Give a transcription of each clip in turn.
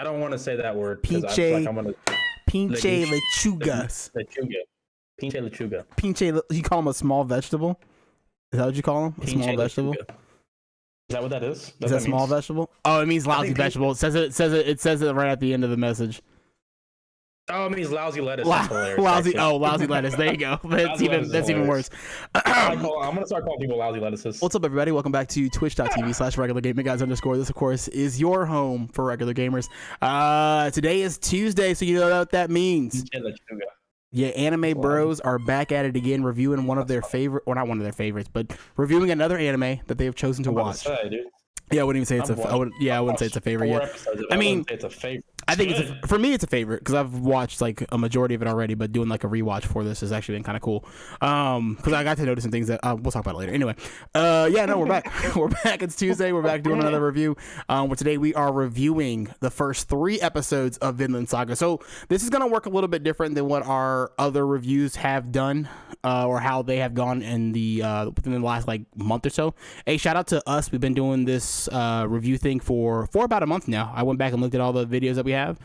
I don't want to say that word because I feel like I'm gonna Pinche lechugas. Pinche lechuga. Pinche. You call them a small vegetable? Is that what you call them? A small vegetable? Is that what that is? Is that small vegetable? Oh, it means lousy vegetable. It says it right at the end of the message. Oh, it means lousy lettuce. That's hilarious. Lousy lettuce. There you go. That's even worse. I'm gonna start calling people lousy lettuces. What's up, everybody? Welcome back to twitch.tv/regulargamingguys_. This, of course, is your home for regular gamers. Today is Tuesday, so you know what that means. Yeah, anime bros are back at it again, reviewing one of their favorite, or not one of their favorites, but reviewing another anime that they have chosen to watch. Yeah, I wouldn't even say it's I wouldn't say it's a favorite yet. I mean, it's a favorite. I think for me it's a favorite because I've watched like a majority of it already, but doing like a rewatch for this has actually been kind of cool. Because I got to notice some things that we'll talk about later. Anyway, we're back. We're back. It's Tuesday. We're back doing another review. Where today we are reviewing the first 3 episodes of Vinland Saga. So this is gonna work a little bit different than what our other reviews have done, or how they have gone in the within the last like month or so. Hey, shout out to us. We've been doing this review thing for about a month now. I went back and looked at all the videos that we have.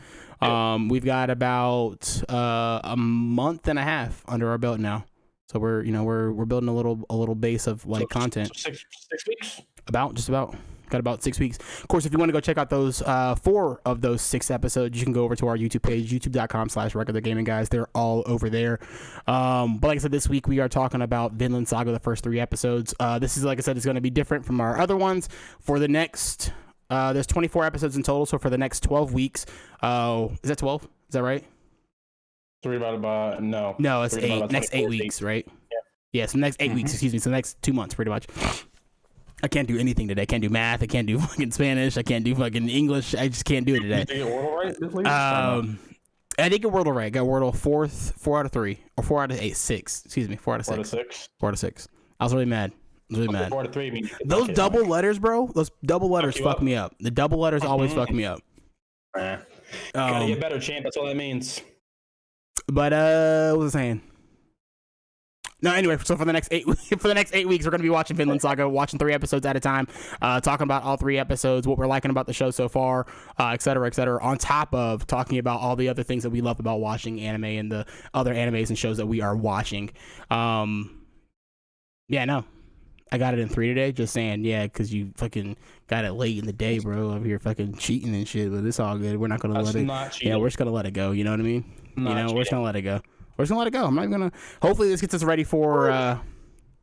We've got about a month and a half under our belt now, so we're building a little base of like content. 6 weeks. Got about 6 weeks. Of course, if you want to go check out those 4 of those 6 episodes, you can go over to our YouTube page, youtube.com/regulargamingguys. They're all over there. But like I said, this week we are talking about Vinland Saga, the first 3 episodes. This is, like I said, it's going to be different from our other ones. For the next, there's 24 episodes in total. So for the next 12 weeks, is that 12? Is that right? 3 divided by, no. No, it's 8. Next 8 weeks, right? Yeah, so next 8 weeks, excuse me. So the next 2 months, pretty much. I can't do anything today. I can't do math. I can't do fucking Spanish. I can't do fucking English. I just can't do it today. Did you get Wordle right? I did get Wordle right. Got Wordle 4 out of 3 or 4 out of 8, 6. Excuse me, 4 out of 6. 4 out of 6. I was really mad. 4 out of 3 means those double letters, bro. Those double letters fuck me up. The double letters always fuck me up. Gotta get better, champ. That's all that means. But what was I saying? No, anyway, so for the next 8 weeks, we're going to be watching Vinland Saga, watching 3 episodes at a time, talking about all 3 episodes, what we're liking about the show so far, et cetera, on top of talking about all the other things that we love about watching anime and the other animes and shows that we are watching. I got it in 3 today, just saying, because you fucking got it late in the day, bro, over here fucking cheating and shit, but it's all good. We're not going to let it. Yeah, we're just going to let it go, you know what I mean? We're just going to let it go. We're just gonna let it go. I'm not gonna. Hopefully, this gets us ready for.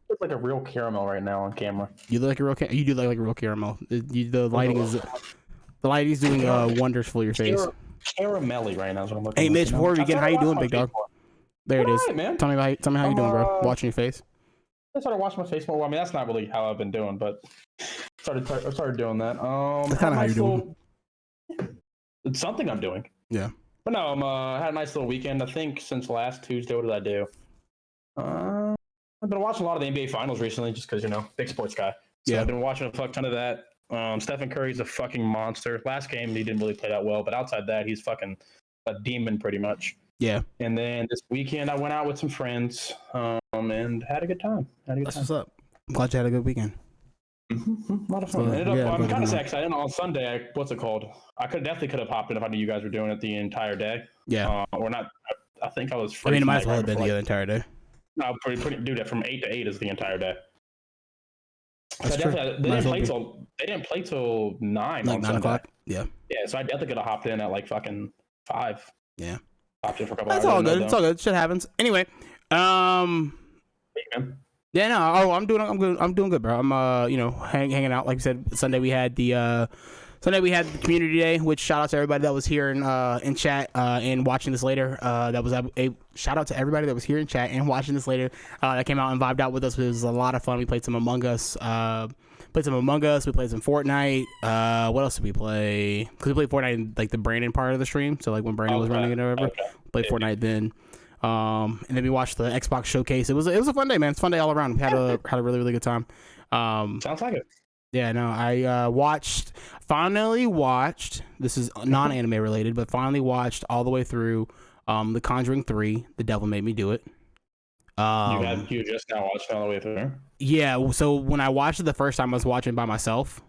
Looks like a real caramel right now on camera. You look like a real. You do look like a real caramel. The lighting is. The lighting's doing wonders for your face. Caramelly right now is what I'm looking. Hey, Mitch, before we begin, how you doing, big dog? There it is. Right, man. Tell me how you doing, bro. Watching your face. I started watching my face more. Well, I mean, that's not really how I've been doing, but I started doing that. That's kind of how you're doing. It's something I'm doing. Yeah. But no, I had a nice little weekend. I think since last Tuesday, what did I do? I've been watching a lot of the NBA Finals recently, just because big sports guy. So I've been watching a fuck ton of that. Stephen Curry's a fucking monster. Last game he didn't really play that well, but outside that, he's fucking a demon pretty much. Yeah. And then this weekend, I went out with some friends and had a good time. That's what's up. I'm glad you had a good weekend. A lot of fun. I'm kind of excited. On Sunday, what's it called? I definitely could have hopped in if I knew you guys were doing it the entire day. Yeah. Or not. I think I was free. I mean, it might as well have been the entire day. No, pretty dude. That from 8 to 8 is the entire day. That's so true. They didn't play till 9. Like on 9 o'clock. Yeah. Yeah. So I definitely could have hopped in at like fucking 5. Yeah. Hopped in for a couple That's hours. all good. It's all good. Shit happens. Anyway. Yeah, no. Oh, I'm doing good, bro. I'm hanging out. Like I said, Sunday we had the community day, which shout out to everybody that was here in chat and watching this later. That was a shout out to everybody that was here in chat and watching this later. That came out and vibed out with us. It was a lot of fun. We played some Among Us. We played some Fortnite. What else did we play? Because we played Fortnite in like the Brandon part of the stream. So like when Brandon was running it or whatever, played Fortnite then. And then we watched the Xbox showcase. It was a fun day, man. It's a fun day all around. We had a really, really good time. Sounds like it. Yeah, no, I finally watched, this is non-anime related, but finally watched all the way through The Conjuring 3, The Devil Made Me Do It. You just now watched it all the way through? Yeah, so when I watched it the first time, I was watching by myself.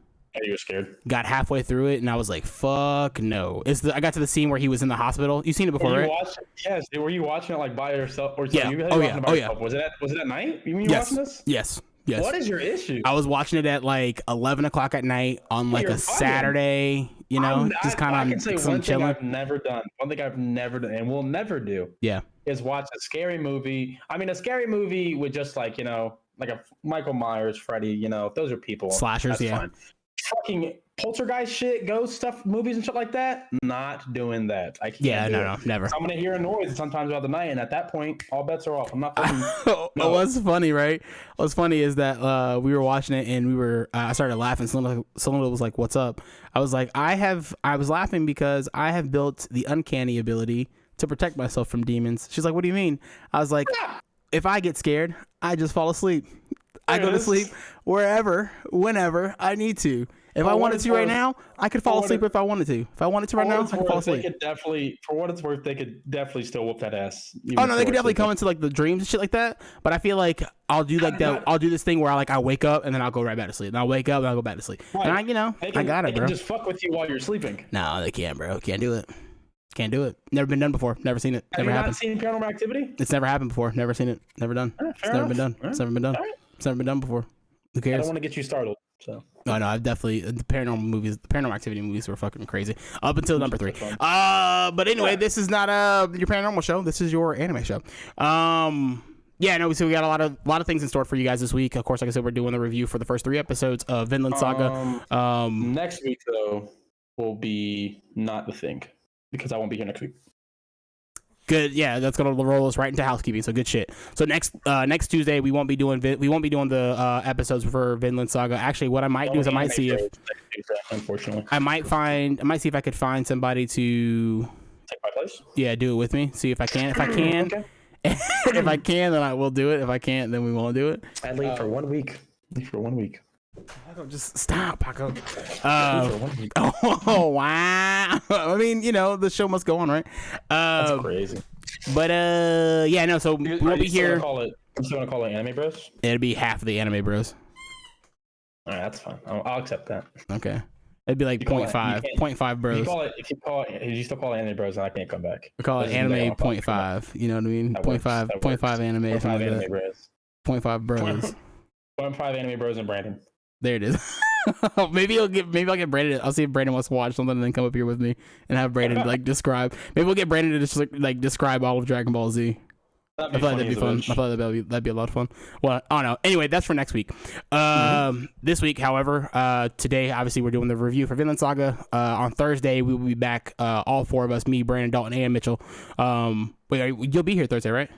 you were scared. Got halfway through it, and I was like, "Fuck no!" I got to the scene where he was in the hospital. You've seen it before, right? Yes. Were you watching it like by yourself? Or Yeah. You Oh yeah. Oh yeah. Was it at night? You mean you were watching this? Yes. Yes. What is your issue? I was watching it at like 11 o'clock at night on like a Saturday, you know, just kind of. I can say one thing chilling. I've never done. One thing I've never done and will never do. Yeah. Is watch a scary movie. I mean, a scary movie with just like, you know, like a Michael Myers, Freddy, you know, those are people. Slashers, that's fine. Fucking poltergeist shit, ghost stuff, movies and shit like that. Not doing that. I can't. Yeah, no, never. So I'm gonna hear a noise sometimes throughout the night, and at that point, all bets are off. I'm not. What's funny, right? What's funny is that we were watching it and we were. I started laughing. Someone was like, "What's up?" I was like, I was laughing because I have built the uncanny ability to protect myself from demons. She's like, "What do you mean?" I was like, if I get scared, I just fall asleep. I go to sleep wherever, whenever I need to. If I wanted to right now, I could fall asleep if I wanted to. If I wanted to right now, I could fall asleep. For what it's worth, they could definitely still whoop that ass. Oh no, they could definitely come into like the dreams and shit like that. But I feel like I'll do like that. I'll do this thing where I wake up and then I'll go right back to sleep. And I'll wake up and I'll go back to sleep. Right. And I got it, bro. They can just fuck with you while you're sleeping. No, they can't, bro. Can't do it. Can't do it. Never been done before. Never seen it. Never happened. Have you not seen Paranormal Activity? It's never happened before. Never seen it. Never done. It's never been done. It's never been done. It's never been done before. Who cares? I don't want to get you startled. So. No, I've definitely the Paranormal Activity movies were fucking crazy up until number 3. But anyway, this is not your paranormal show. This is your anime show. Yeah, no. So we got a lot of things in store for you guys this week. Of course, like I said, we're doing the review for the first 3 episodes of Vinland Saga. Next week though will be not the thing because I won't be here next week. Good, yeah, that's gonna roll us right into housekeeping. So good shit. So next Tuesday we won't be doing the episodes for Vinland Saga. Actually, what I might do is I might see if unfortunately I might see if I could find somebody to take my place. Yeah, do it with me. See if I can. If I can, okay. If I can, then I will do it. If I can't, then we won't do it. I leave for 1 week. Paco, just stop, Paco. Oh wow! I mean, the show must go on, right? That's crazy. But yeah, no. So we won't be here. I'm still gonna call it Anime Bros. It'd be half of the Anime Bros. All right, that's fine. I'll accept that. Okay. It'd be like 0.5 bros. If you still call it Anime Bros, then I can't come back. We call it Anime 0.5. You know what I mean? 0.5 anime. 0.5 Anime Bros. 0.5 bros. 0.5 Anime Bros and Brandon. There it is. Maybe I'll get Brandon. I'll see if Brandon wants to watch something and then come up here with me and have Brandon like describe. Maybe we'll get Brandon to just like describe all of Dragon Ball Z. I feel like that'd be fun. I thought that'd be a lot of fun. Well, I don't know. Anyway, that's for next week. This week, however, today obviously we're doing the review for Vinland Saga. On Thursday we will be back. All 4 of us, me, Brandon, Dalton, and Mitchell. You'll be here Thursday, right?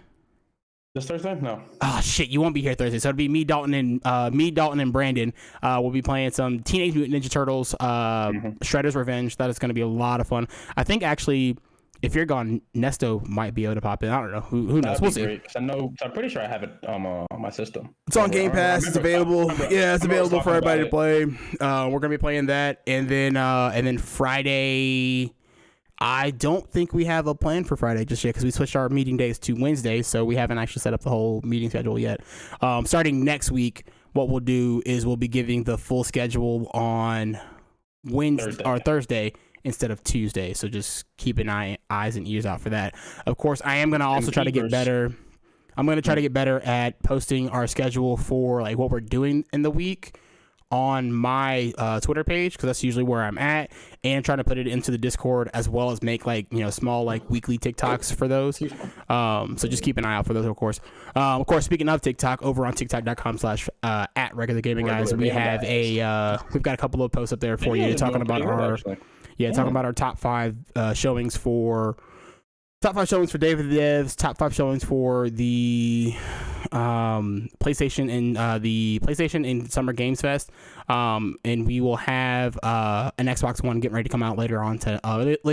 This Thursday? No. Oh shit, you won't be here Thursday. So it'll be me, Dalton, and Brandon. We'll be playing some Teenage Mutant Ninja Turtles, Shredder's Revenge. That is going to be a lot of fun. I think actually, if you're gone, Nesto might be able to pop in. I don't know. Who knows? We'll see. Great, I'm pretty sure I have it on my system. It's on Game Pass. It's available. It's available for everybody to play. We're gonna be playing that, and then Friday. I don't think we have a plan for Friday just yet because we switched our meeting days to Wednesday, so we haven't actually set up the whole meeting schedule yet. Starting next week, what we'll do is we'll be giving the full schedule on Thursday instead of Tuesday. So just keep an eyes and ears out for that. Of course, I am going to also try to get better. I'm going to try to get better at posting our schedule for like what we're doing in the week on my Twitter page because that's usually where I'm at, and trying to put it into the Discord as well as make like small like weekly TikToks for those. So just keep an eye out for those, of course. Of course, speaking of TikTok, over on TikTok.com/ at Regular Gaming Guys, we have we've got a couple of posts up there for you talking about our top 5 showings for. Top 5 showings for David the Devs, top 5 showings for the PlayStation and Summer Games Fest, and we will have an Xbox One getting ready to come out later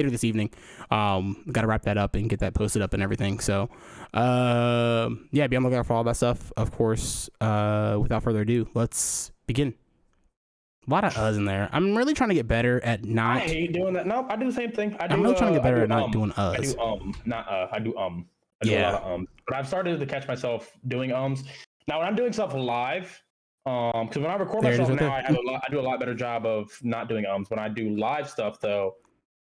this evening. Got to wrap that up and get that posted up and everything. So be on the lookout for all that stuff. Of course, without further ado, let's begin. A lot of us in there. I'm really trying to get better at not. I hate doing that. No, I do the same thing. I'm really trying to get better at not doing us. I do I do a lot of But I've started to catch myself doing Now, when I'm doing stuff live, Because when I record There it is myself right now, there. I do a lot better job of not doing ums. When I do live stuff, though,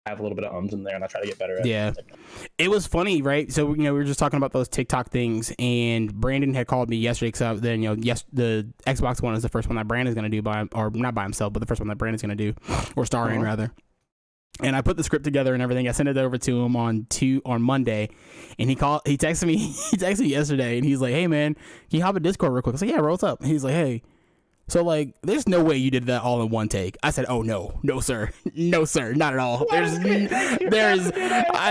I have a little bit of ums in there, and I try to get better at Yeah. it. It was funny, right? So, we were just talking about those TikTok things, and Brandon had called me yesterday because then, the Xbox One is the first one that Brandon's going to do or not by himself, but the first one that Brandon's going to do, or star in rather. And I put the script together and everything. I sent it over to him on Monday, and he texted me yesterday, and he's like, "Hey man, can you hop in Discord real quick?" I was like, "Yeah, bro, what's up?" And he's like, "Hey, so like, there's no way you did that all in one take." I said, "Oh no sir, no sir, not at all. I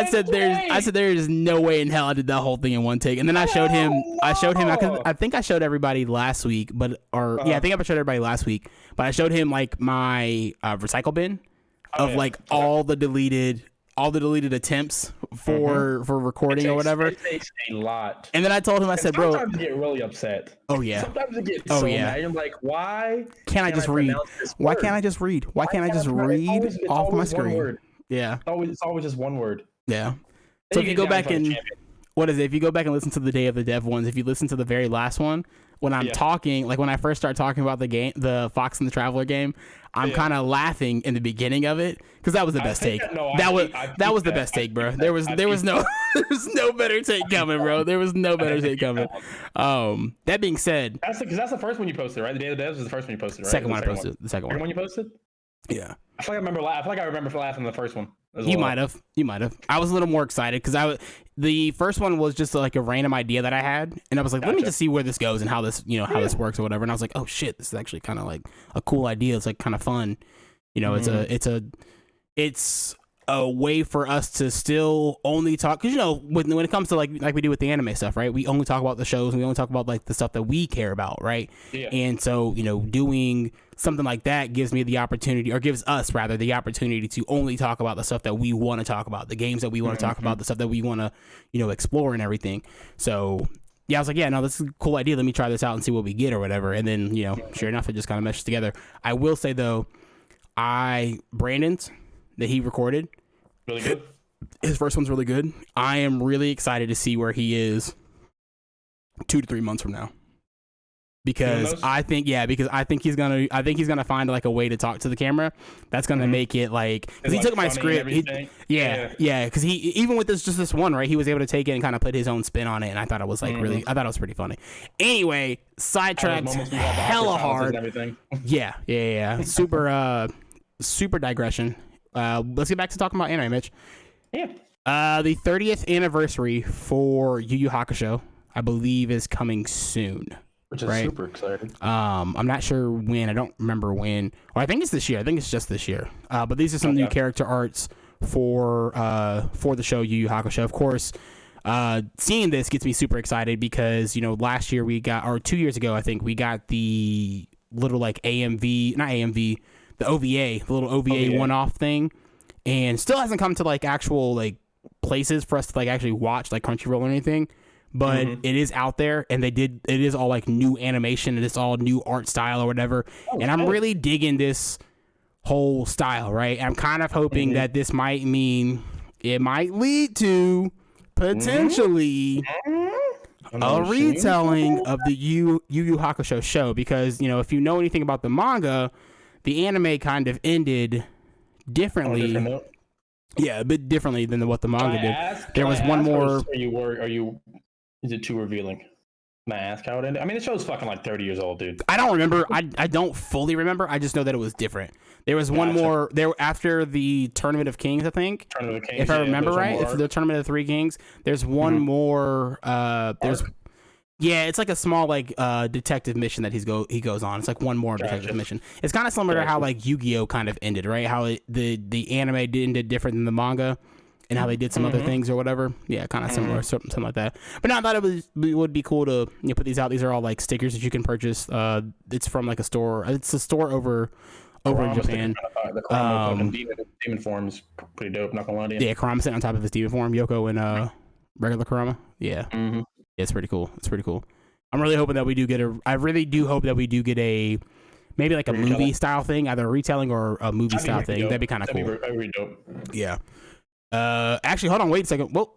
said there is no way in hell I did that whole thing in one take." And then I showed him. I think I showed everybody last week, I think I showed everybody last week, but I showed him like my recycle bin of like all the deleted attempts for recording or whatever. It takes a lot. And then I told him, I said, "Bro, sometimes you get really upset. Oh yeah. Sometimes you get so mad. You're like, why can't I just read? Why can't I just read? Why can't I just read off my screen?" Yeah. It's always just one word. Yeah. So if you go back and if you go back and listen to the Day of the Dev ones, if you listen to the very last one, when I'm talking, like when I first start talking about the game, the Fox and the Traveler game, I'm kind of laughing in the beginning of it because that was the best take. That was the best take, bro. There was no better take coming, bro. There was no better take coming. That being said, that's the first one you posted, right? The Day of the Devs was the first one you posted, right? Second one I posted. The second one you posted. Yeah. I feel like I remember laughing the first one. You might have. I was a little more excited because the first one was just like a random idea that I had, and I was like, let me just see where this goes and how this, how this works or whatever. And I was like, oh shit, this is actually kind of like a cool idea. It's like kind of fun. It's a way for us to still only talk because when it comes to like we do with the anime stuff, right? We only talk about the shows and we only talk about like the stuff that we care about, right? Yeah. And so doing something like that gives me the opportunity, or gives us rather the opportunity to only talk about the stuff that we want to talk about, the games that we want to talk about, the stuff that we want to explore and everything. So yeah, I was like, yeah, no, this is a cool idea. Let me try this out and see what we get or whatever. And then sure enough, it just kind of meshes together. I will say though, Brandon's that he recorded, really good. His first one's really good. I am really excited to see where he is 2 to 3 months from now. Because I think he's gonna find like a way to talk to the camera that's gonna make it like, because he took my script. Because he even with this one, right, he was able to take it and kind of put his own spin on it, and I thought it was like I thought it was pretty funny. Anyway, sidetracked hella hard. Yeah. Super digression. Let's get back to talking about anime, Mitch. Yeah. The 30th anniversary for Yu Yu Hakusho, I believe, is coming soon. Which is super exciting. I'm not sure when. I don't remember when. Well, I think it's this year. I think it's just this year. But these are some new character arts for the show Yu Yu Hakusho. Of course, seeing this gets me super excited because last year or 2 years ago, I think we got the little like the OVA, the little OVA one-off thing, and still hasn't come to like actual like places for us to like actually watch, like Crunchyroll or anything. But it is out there, and it is all like new animation, and it's all new art style or whatever. And I'm really digging this whole style, right? I'm kind of hoping that this might lead to potentially a retelling of the Yu Yu Hakusho show, because if you know anything about the manga, the anime kind of ended differently. Yeah, a bit differently than what the manga did. There was one more. Is it too revealing? Can I ask how it ended? I mean, the show's fucking like 30 years old, dude. I don't remember. I don't fully remember. I just know that it was different. There was one more there after the Tournament of Kings, I think. Tournament of Kings, if I remember right, if the Tournament of the Three Kings, there's one more. It's like a small like detective mission that he goes on. It's like one more detective mission. It's kind of similar to how like Yu-Gi-Oh kind of ended, right? How the anime ended different than the manga, and how they did some other things or whatever. Yeah, kind of similar, something like that. But no, I thought it would be cool to put these out. These are all like stickers that you can purchase. It's from like a store. It's a store over in Japan. The demon form is pretty dope. Not gonna lie to you. Yeah, Kurama sitting on top of his demon form. Yoko and regular Kurama. Yeah. Yeah, it's pretty cool. I'm really hoping that we do get I really do hope that we do get a maybe like a movie style thing, either a retelling or a movie style thing. That'd be kind of cool. That'd be dope. Yeah. Actually, hold on, wait a second. Whoa.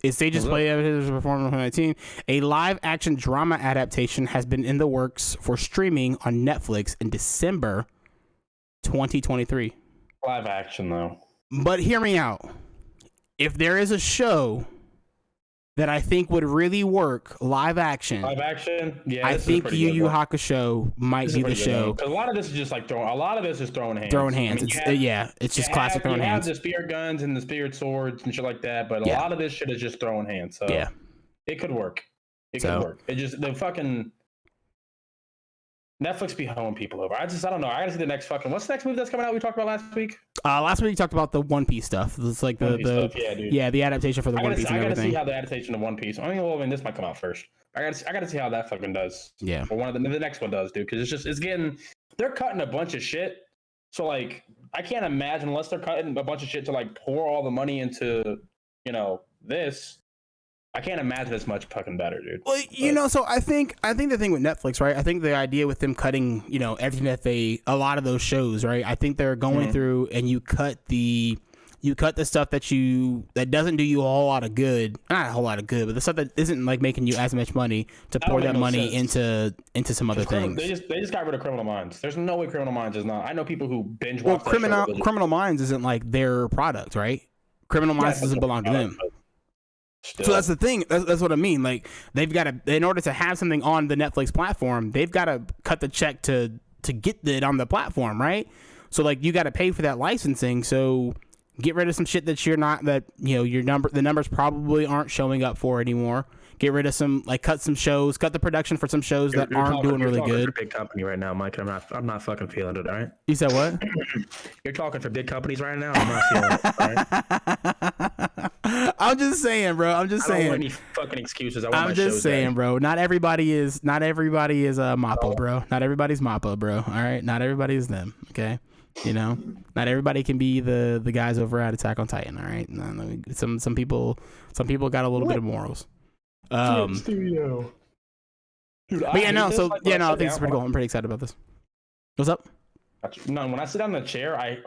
It stages play evidence performed in 2019. A live-action drama adaptation has been in the works for streaming on Netflix in December 2023. Live action, though. But hear me out. If there is a show that I think would really work live action, yeah, I think Yu Yu Hakusho might be the show. Because a lot of this is just like throwing hands. Throwing hands. I mean, it's just classic throwing hands. You have the spirit guns and the spirit swords and shit like that, but a lot of this shit is just throwing hands. So it could work. It could work. It just the fucking Netflix be hoeing people over. I don't know. I gotta see the next fucking. What's the next movie that's coming out? We talked about last week. Last week we talked about the One Piece stuff. It's like the adaptation for the One Piece and everything. I gotta see how the adaptation of One Piece. I mean, this might come out first. I gotta see how that fucking does. Yeah. Or the next one does, dude. Because it's getting. They're cutting a bunch of shit. So like, I can't imagine unless they're cutting a bunch of shit to like pour all the money into, this. I can't imagine it's much fucking better, dude. Well, so I think the thing with Netflix, right? I think the idea with them cutting, everything that a lot of those shows, right? I think they're going through and you cut the stuff that doesn't do you a whole lot of good, not a whole lot of good, but the stuff that isn't like making you as much money to pour that money into some other things. They just got rid of Criminal Minds. There's no way Criminal Minds is not. I know people who binge watch. Well, Criminal Minds isn't like their product, right? Criminal Minds doesn't belong to them. Still. So that's the thing. That's what I mean. Like they've got to, in order to have something on the Netflix platform, they've got to cut the check to get it on the platform, right? So like you got to pay for that licensing. So get rid of some shit that you're not, that the numbers probably aren't showing up for anymore. Get rid of some, like cut some shows, cut the production for some shows that aren't doing really good. For big company right now, Mike. I'm not fucking feeling it. All right. You said what? You're talking for big companies right now. I'm not feeling it. All right? I'm just saying, bro. I don't want any fucking excuses. I'm just saying, bro. Not everybody is Mappa, bro. Not everybody's Mappa, bro. All right. Not everybody is them. Okay. Not everybody can be the guys over at Attack on Titan. All right. Some people got a little bit of morals. Studio. Dude, but I think it's pretty cool. I'm pretty excited about this. What's up? No, when I sit on the chair, I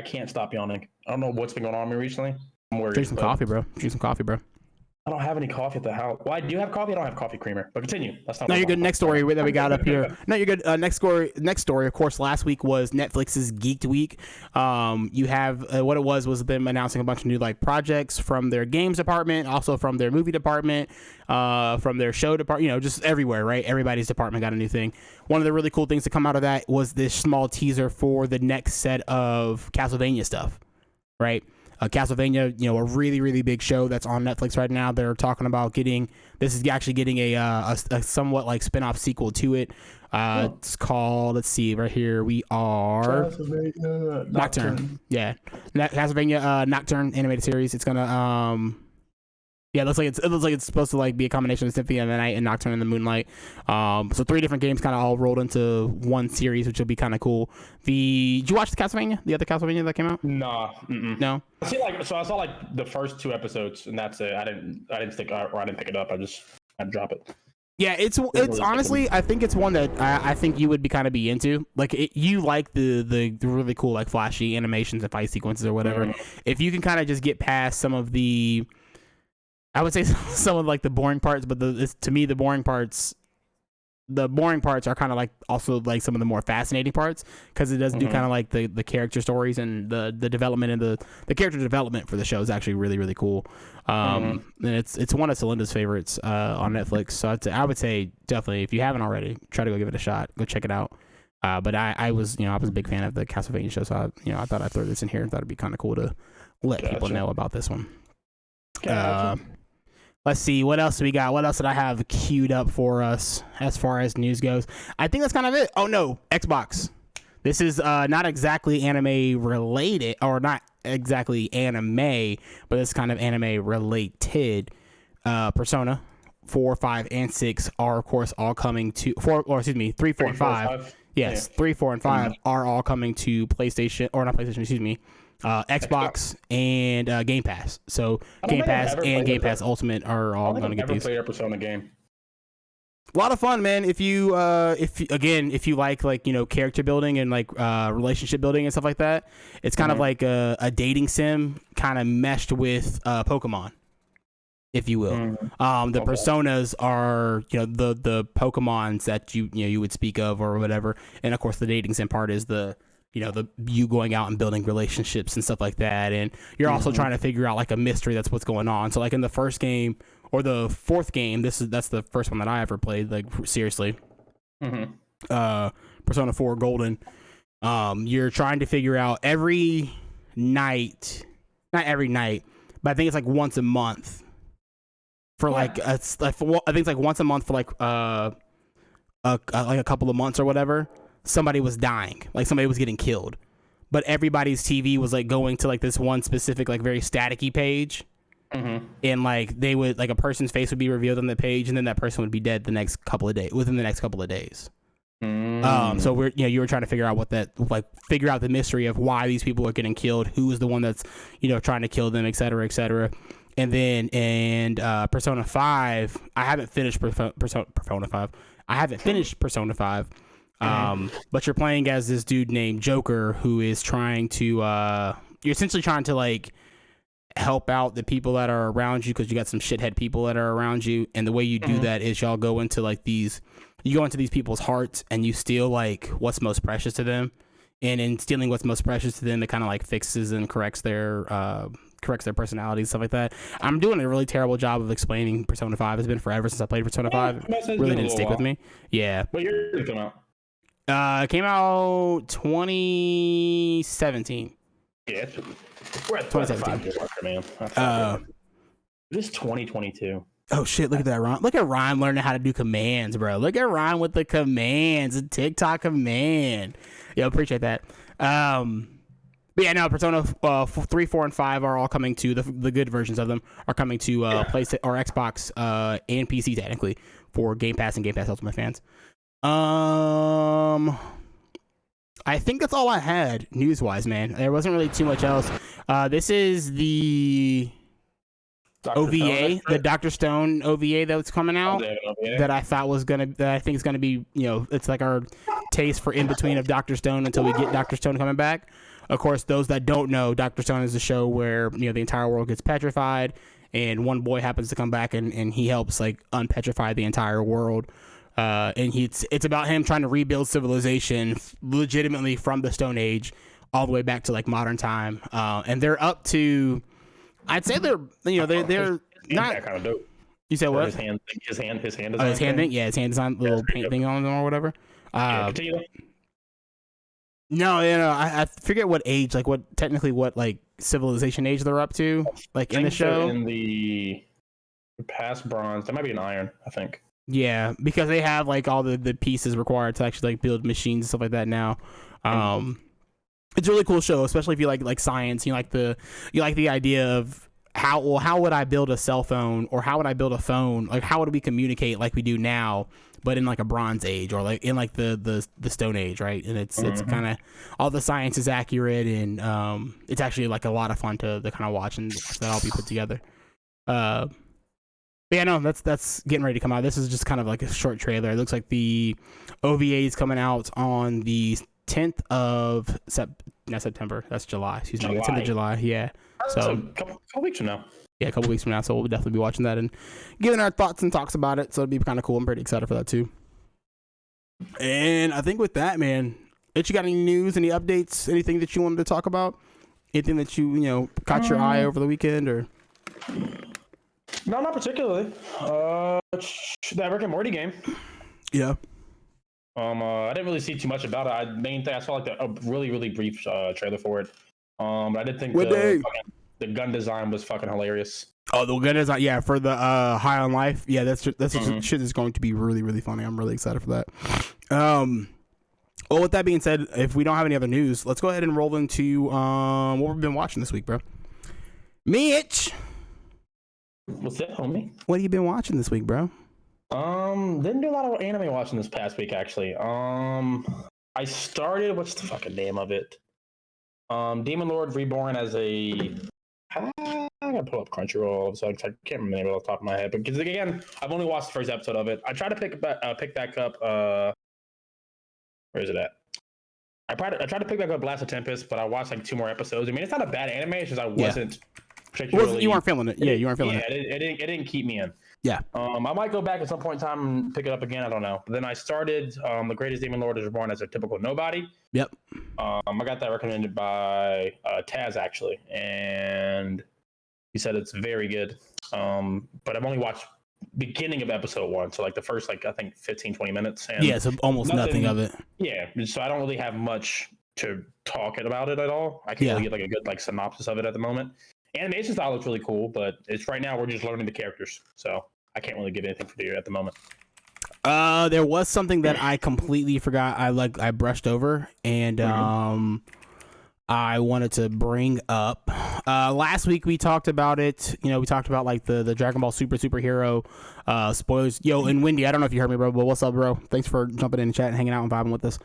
can't stop yawning. I don't know what's been going on with me recently. I'm worried. Drink some coffee, bro. I don't have any coffee at the house. Well, I do have coffee. I don't have coffee creamer. But continue. No, you're good. Next story that we got up here. No, you're good. Next story. Of course, last week was Netflix's Geeked Week. You have what it was them announcing a bunch of new like projects from their games department, also from their movie department, from their show department. Just everywhere, right? Everybody's department got a new thing. One of the really cool things to come out of that was this small teaser for the next set of Castlevania stuff, right? Castlevania, a really, really big show that's on Netflix right now. They're talking about getting a somewhat like spin-off sequel to it. It's called, let's see, right here we are. Castlevania Nocturne. Yeah. Castlevania Nocturne animated series. It's gonna it looks like it's supposed to like be a combination of Symphony of the Night and Nocturne in the Moonlight. So 3 different games kind of all rolled into one series, which will be kind of cool. Did you watch the other Castlevania that came out? Nah. No. I saw like the first 2 episodes, and that's it. I didn't pick it up. I had to drop it. Yeah, it's honestly, I think it's one that I think you would be into. Like you like the really cool like flashy animations and fight sequences or whatever. Mm-hmm. If you can kind of just get past some of the, I would say some of like the boring parts, but to me the boring parts are kind of like also like some of the more fascinating parts, because it does do kind of like the character stories and the development, and the character development for the show is actually really, really cool. And it's one of Celinda's favorites on Netflix. So I would say definitely, if you haven't already, try to go give it a shot. Go check it out. But I was a big fan of the Castlevania show, so I thought I'd throw this in here and thought it'd be kind of cool to let people know about this one. Let's see, what else do we got? What else did I have queued up for us as far as news goes? I think that's kind of it. Oh, no, Xbox. This is not exactly anime related, or not exactly anime, but it's kind of anime related. Persona 4, 5, and 6 are, of course, all coming to 3, 4, and 5. Yes, 3, 4, and 5 are all coming to PlayStation, or not PlayStation, excuse me. Xbox and Game Pass. So Game Pass and Game Pass Ultimate are all going to get these. Played a Persona game. A lot of fun, man. If you like character building and like relationship building and stuff like that, it's kind of like a dating sim kind of meshed with Pokemon. if you will. The personas are, the Pokemons that you would speak of or whatever, and of course the dating sim part is the you going out and building relationships and stuff like that, and you're also trying to figure out like a mystery that's what's going on. So like in the first game or the fourth game, that's the first one that I ever played, like seriously. Persona 4 Golden. You're trying to figure out every night, not every night, but I think it's like once a month for like I think it's like once a month for like a couple of months or whatever. Somebody was dying, like somebody was getting killed, but everybody's TV was like going to like this one specific like very staticky page, and like they would like a person's face would be revealed on the page, and then that person would be dead within the next couple of days. So you were trying to figure out figure out the mystery of why these people are getting killed, who is the one that's trying to kill them, etc., etc. And then in Persona 5, I haven't finished Persona 5. I haven't finished Persona 5. But you're playing as this dude named Joker who is trying to you're essentially trying to like help out the people that are around you, because you got some shithead people that are around you, and the way you do that is y'all go into like these people's hearts and you steal like what's most precious to them, and in stealing what's most precious to them, it kind of like fixes and corrects their personalities, stuff like that. I'm doing a really terrible job of explaining Persona 5. It's been forever since I played Persona 5. It really didn't stick with me. Yeah. What year did it come out? It came out 2017. Yeah, we're at 2017. Man. This is 2022. Oh shit! Look at that, Ron. Look at Ryan learning how to do commands, bro. Look at Ryan with the commands, a TikTok command. Yo, appreciate that. But yeah, no, Persona 3, 4, and 5 are all coming to the good versions of them are coming to PlayStation or Xbox and PC technically for Game Pass and Game Pass Ultimate fans. I think that's all I had news-wise, man. There wasn't really too much else. This is the OVA, the Dr. Stone OVA that's coming out that I thought that I think is gonna be, it's like our taste for in between of Dr. Stone until we get Dr. Stone coming back. Of course, those that don't know, Dr. Stone is a show where the entire world gets petrified, and one boy happens to come back and he helps like unpetrify the entire world. And it's about him trying to rebuild civilization legitimately from the Stone Age all the way back to like modern time. And they're up to, I'd say they're not kind of dope. You said what? His hand design. His hand thing. Yeah, his hand design, little paint thing on them or whatever. No, I forget what age, like what civilization age they're up to, like in the show. In the past bronze, that might be an iron, I think. Yeah, because they have like all the pieces required to actually like build machines and stuff like that now. It's a really cool show, especially if you like science. You like the idea of how would I build a cell phone, or how would I build a phone? Like how would we communicate like we do now, but in like a Bronze Age or like in like the Stone Age, right? And it's kind of all the science is accurate, and it's actually like a lot of fun to kind of watch and watch that all be put together. But yeah, no, that's getting ready to come out. This is just kind of like a short trailer. It looks like the OVA is coming out on the 10th of September. That's July. Excuse me. 10th of July. Yeah. So a couple weeks from now. Yeah, a couple weeks from now. So we'll definitely be watching that and giving our thoughts and talks about it. So it'll be kind of cool. I'm pretty excited for that too. And I think with that, man, if you got any news, any updates, anything that you wanted to talk about, anything that you caught your eye over the weekend, or? No, not particularly. That Rick and Morty game. Yeah. I didn't really see too much about it. Main thing I saw like a really, really brief trailer for it. But I did think the gun design was fucking hilarious. Oh, the gun design, yeah, for the High on Life, yeah, that's shit is going to be really, really funny. I'm really excited for that. Well, with that being said, if we don't have any other news, let's go ahead and roll into what we've been watching this week, bro. Mitch. What's that, homie? What have you been watching this week, bro? Didn't do a lot of anime watching this past week, actually. I started, what's the fucking name of it? Demon Lord Reborn as a... I gotta pull up Crunchyroll, so I can't remember the name off the top of my head. But because again, I've only watched the first episode of it. I tried to pick back up. Where is it at? I tried to pick back up Blast of Tempest, but I watched like 2 more episodes. I mean, it's not a bad anime. It's just I wasn't particularly. You weren't feeling it. Yeah, you weren't feeling it. It didn't keep me in. Yeah. I might go back at some point in time and pick it up again. I don't know. But then I started The Greatest Demon Lord is Reborn as a typical nobody. Yep. I got that recommended by Taz actually, and he said it's very good. But I've only watched beginning of episode 1, so like the first I think 15-20 minutes. And yeah, so almost nothing of it. Yeah, so I don't really have much to talk about it at all. I can't really get like a good synopsis of it at the moment. Animation style looks really cool, but it's right now we're just learning the characters, so I can't really give anything for you at the moment. There was something that I completely forgot. I brushed over, and I wanted to bring up. Last week we talked about it. We talked about like the Dragon Ball superhero spoilers. Yo, and Wendy, I don't know if you heard me, bro, but what's up, bro? Thanks for jumping in the chat and hanging out and vibing with us.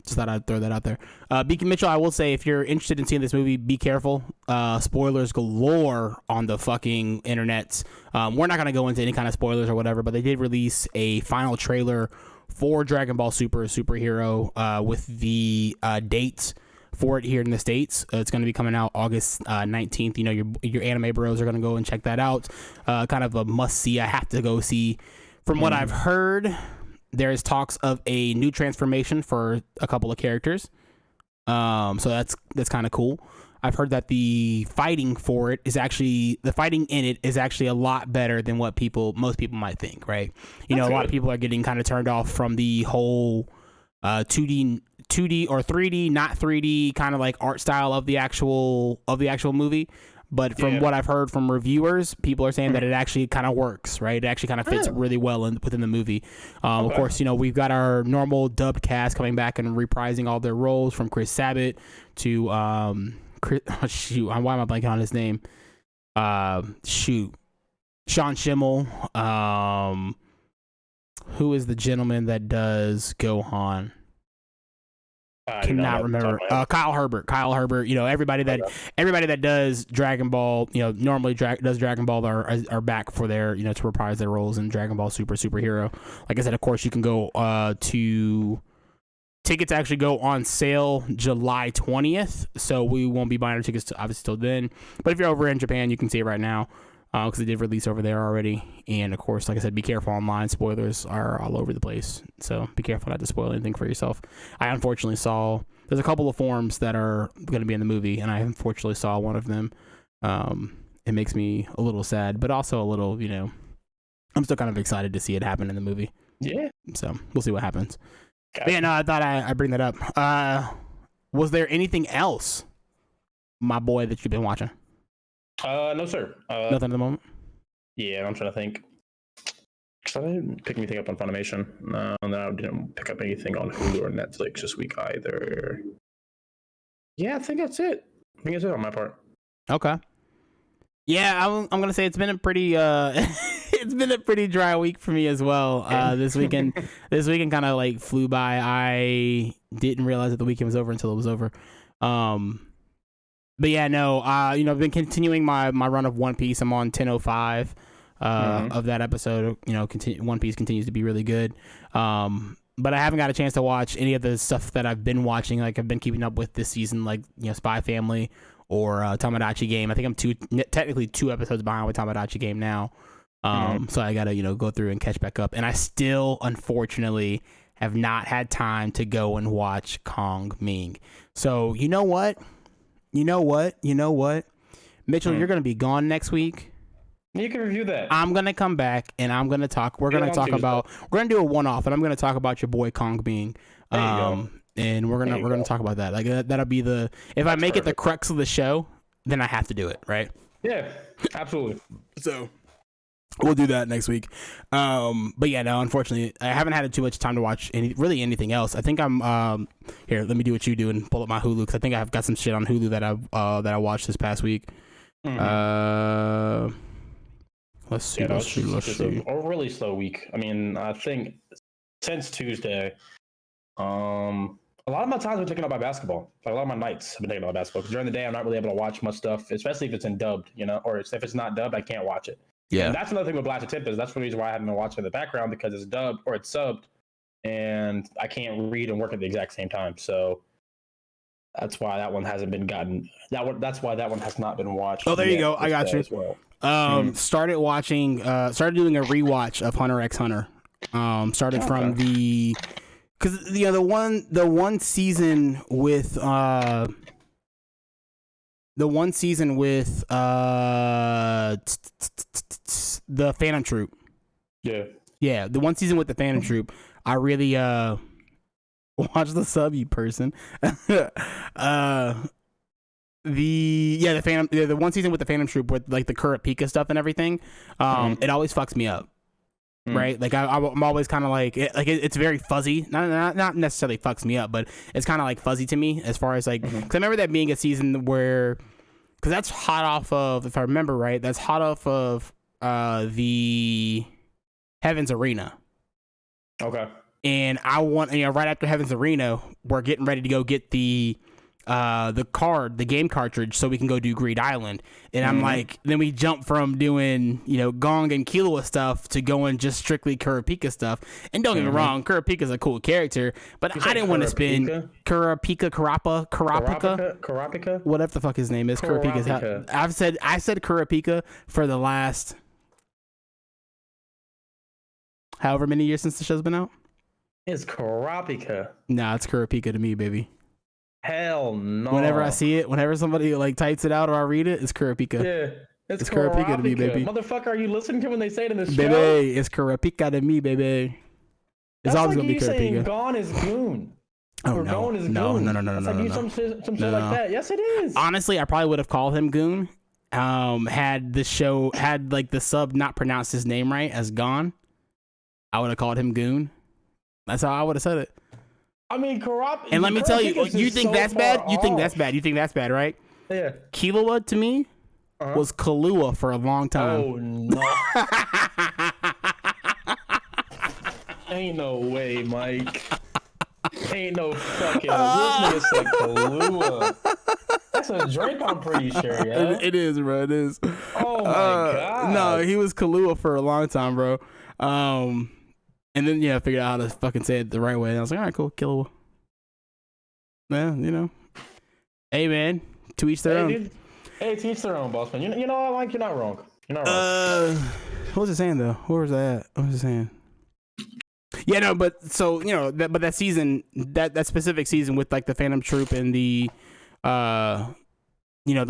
Just thought I'd throw that out there. Beacon Mitchell, I will say, if you're interested in seeing this movie, be careful. Spoilers galore on the fucking internets. We're not going to go into any kind of spoilers or whatever, but they did release a final trailer for Dragon Ball superhero with the dates for it here in the States. It's going to be coming out August 19th. Your anime bros are going to go and check that out. Kind of a must-see. I have to go see. From what I've heard, there's talks of a new transformation for a couple of characters. So that's kind of cool. I've heard that the fighting in it is actually a lot better than what most people might think, right? A lot of people are getting kind of turned off from the whole 2D or 3D, not 3D kind of like art style of the actual movie. But from what I've heard from reviewers, people are saying that it actually kind of works, right? It actually kind of fits really well within the movie. Of course, we've got our normal dubbed cast coming back and reprising all their roles, from Chris Sabat to why am I blanking on his name? Sean Schimmel. Who is the gentleman that does Gohan? Cannot remember. Kyle Herbert. Everybody that does Dragon Ball, normally does Dragon Ball are back for their, to reprise their roles in Dragon Ball superhero. Like I said, of course, you can go to tickets actually go on sale July 20th, so we won't be buying our tickets obviously till then. But if you're over in Japan, you can see it right now. Because they did release over there already. And of course, like I said, be careful online. Spoilers are all over the place, so be careful not to spoil anything for yourself. I unfortunately saw there's a couple of forms that are going to be in the movie, and I unfortunately saw one of them. It makes me a little sad, but also a little, I'm still kind of excited to see it happen in the movie. Yeah. So we'll see what happens. But yeah, no, I thought I'd bring that up. Was there anything else, my boy, that you've been watching? No, sir. Nothing at the moment? Yeah, I'm trying to think. I didn't pick anything up on Funimation. No, I didn't pick up anything on Hulu or Netflix this week either. Yeah, I think that's it. I think that's it on my part. Okay. Yeah, I'm gonna say it's been a pretty it's been a pretty dry week for me as well. This weekend kind of like flew by. I didn't realize that the weekend was over until it was over. But yeah, no, I've been continuing my run of One Piece. I'm on 10:05 of that episode. One Piece continues to be really good. But I haven't got a chance to watch any of the stuff that I've been watching. Like I've been keeping up with this season, like Spy Family or Tomodachi Game. I think I'm technically 2 episodes behind with Tomodachi Game now. So I gotta go through and catch back up. And I still, unfortunately, have not had time to go and watch Kong Ming. So you know what? Mitchell, you're going to be gone next week. You can review that. I'm going to come back and I'm going to talk. We're going to do a one-off, and I'm going to talk about your boy Kong Ming. And we're going to talk about that. Like that'll be if I make it the crux of the show, then I have to do it, right? Yeah, absolutely. So we'll do that next week. But yeah, no, unfortunately, I haven't had too much time to watch anything else. I think I'm here. Let me do what you do and pull up my Hulu, because I think I've got some shit on Hulu that I watched this past week. Let's see. Let's see. A really slow week. I mean, I think since Tuesday, a lot of my time's been taken up by basketball. Like a lot of my nights have been taken up by basketball, because during the day I'm not really able to watch much stuff, especially if it's in dubbed, or if it's not dubbed, I can't watch it. Yeah, and that's another thing with Blast Tip is that's the reason why I haven't been watching in the background, because it's dubbed or it's subbed, and I can't read and work at the exact same time. So That's why that one hasn't been gotten. That's why that one has not been watched. Oh, there you go. I got you. As well. Started doing a rewatch of Hunter x Hunter. Started from because the one season with the Phantom Troop. Yeah, the one season with the Phantom Troop. I really watch the sub, you person. The one season with the Phantom Troop with like the Kurapika stuff and everything. It always fucks me up. Right, like I'm always kind of like it's very fuzzy. Not necessarily fucks me up, but it's kind of like fuzzy to me as far as like. Because I remember that being a season where, because that's hot off of, if I remember right, that's hot off of the Heaven's Arena. Okay. And I want, right after Heaven's Arena, we're getting ready to go get the game cartridge, so we can go do Greed Island. And I'm like, then we jump from doing, Gong and Killua stuff to going just strictly Kurapika stuff. And don't get me wrong, Kurapika's a cool character, but I didn't want to spend Kurapika, whatever the fuck his name is. Kurapika. I said Kurapika for the last however many years since the show's been out. It's Kurapika. Nah, it's Kurapika to me, baby. Hell no. Whenever I see it, whenever somebody like types it out or I read it, it's Kurapika. Yeah, it's Kurapika to me, baby. Motherfucker, are you listening to when they say it in this show? Baby, it's Kurapika to me, baby. It's always gonna be Kurapika. Saying Gone is Goon. Oh no, no. Some shit like that. Yes, it is. Honestly, I probably would have called him Goon. Had the show had like the sub not pronounced his name right as Gone, I would have called him Goon. That's how I would have said it. I mean, and let me tell you, you think that's bad? You think that's bad? You think that's bad, right? Yeah. Killua to me was Kahlua for a long time. Oh no! Ain't no way, Mike. Ain't no fucking. This nigga said Kahlua. That's a drink, I'm pretty sure. Yeah. It is, bro. It is. Oh my god. No, he was Kahlua for a long time, bro. And then, I figured out how to fucking say it the right way. And I was like, all right, cool, Killua. Yeah, Hey, man, to each their own. Dude. Hey, to each their own, boss man. You know, Mike, you're not wrong. You're not wrong. What was it saying, though? Where was that? What was it saying? Yeah, no, but so, that season, that specific season with, like, the Phantom Troop and the, the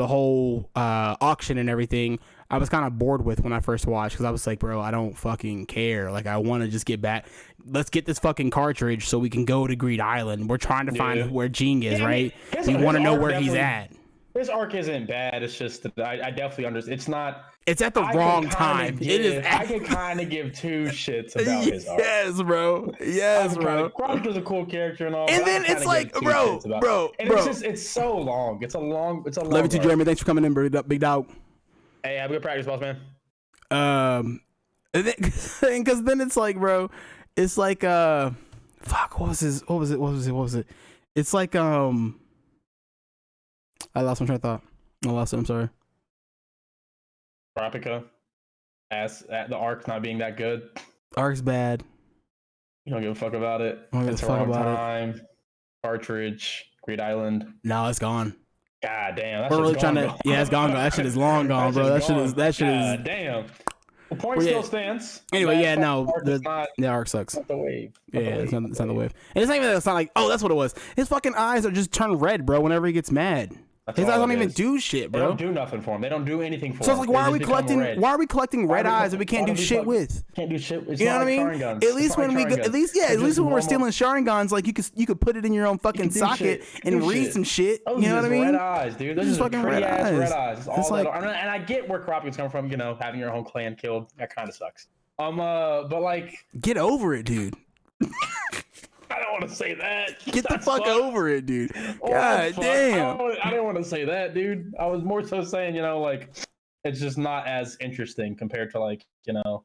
whole auction and everything, I was kind of bored with when I first watched, because I was like, bro, I don't fucking care. Like, I want to just get back. Let's get this fucking cartridge so we can go to Greed Island. We're trying to find where Jing is, right? We want to know where he's at. This arc isn't bad. It's just that I definitely understand. It's not. It's at the wrong time. I can kind of give two shits about his arc. Yes, bro. Yes, bro. Chronicle's a cool character and all. And then it's like, bro. It's so long. It's a long. Love you too, Jeremy. Thanks for coming in, big dog. Hey, have a good practice, boss man. Because then it's like, bro, it's like, fuck, what was it? It's like, I lost my train of thought. I lost it. I'm sorry. Kurapika, as the arc not being that good. Arc's bad. You don't give a fuck about it. It's the wrong time. Cartridge, Greed Island. No, it's gone. God damn, we're really trying to. Yeah, it's gone. That shit is long gone, bro. That shit is. God damn. The point still stands. Anyway, the arc sucks. It's not the wave. It's not the wave. And it's not even. It's not like, oh, that's what it was. His fucking eyes are just turn red, bro. Whenever he gets mad. His eyes don't even do shit, bro. They don't do nothing for him. They don't do anything for him. So it's like, why are we collecting red eyes that we can't do shit with? Can't do shit. You know what I mean? At least when we're stealing Sharingans, like you could put it in your own fucking socket and read some shit. You know what I mean? Red eyes, dude. Those just fucking red eyes. It's like, and I get where Kurapika's coming from. Having your own clan killed. That kind of sucks. But like, get over it, dude. I don't want to say that. Get the fuck over it, dude. God damn. I didn't want to say that, dude. I was more so saying, like, it's just not as interesting compared to, like, I mean,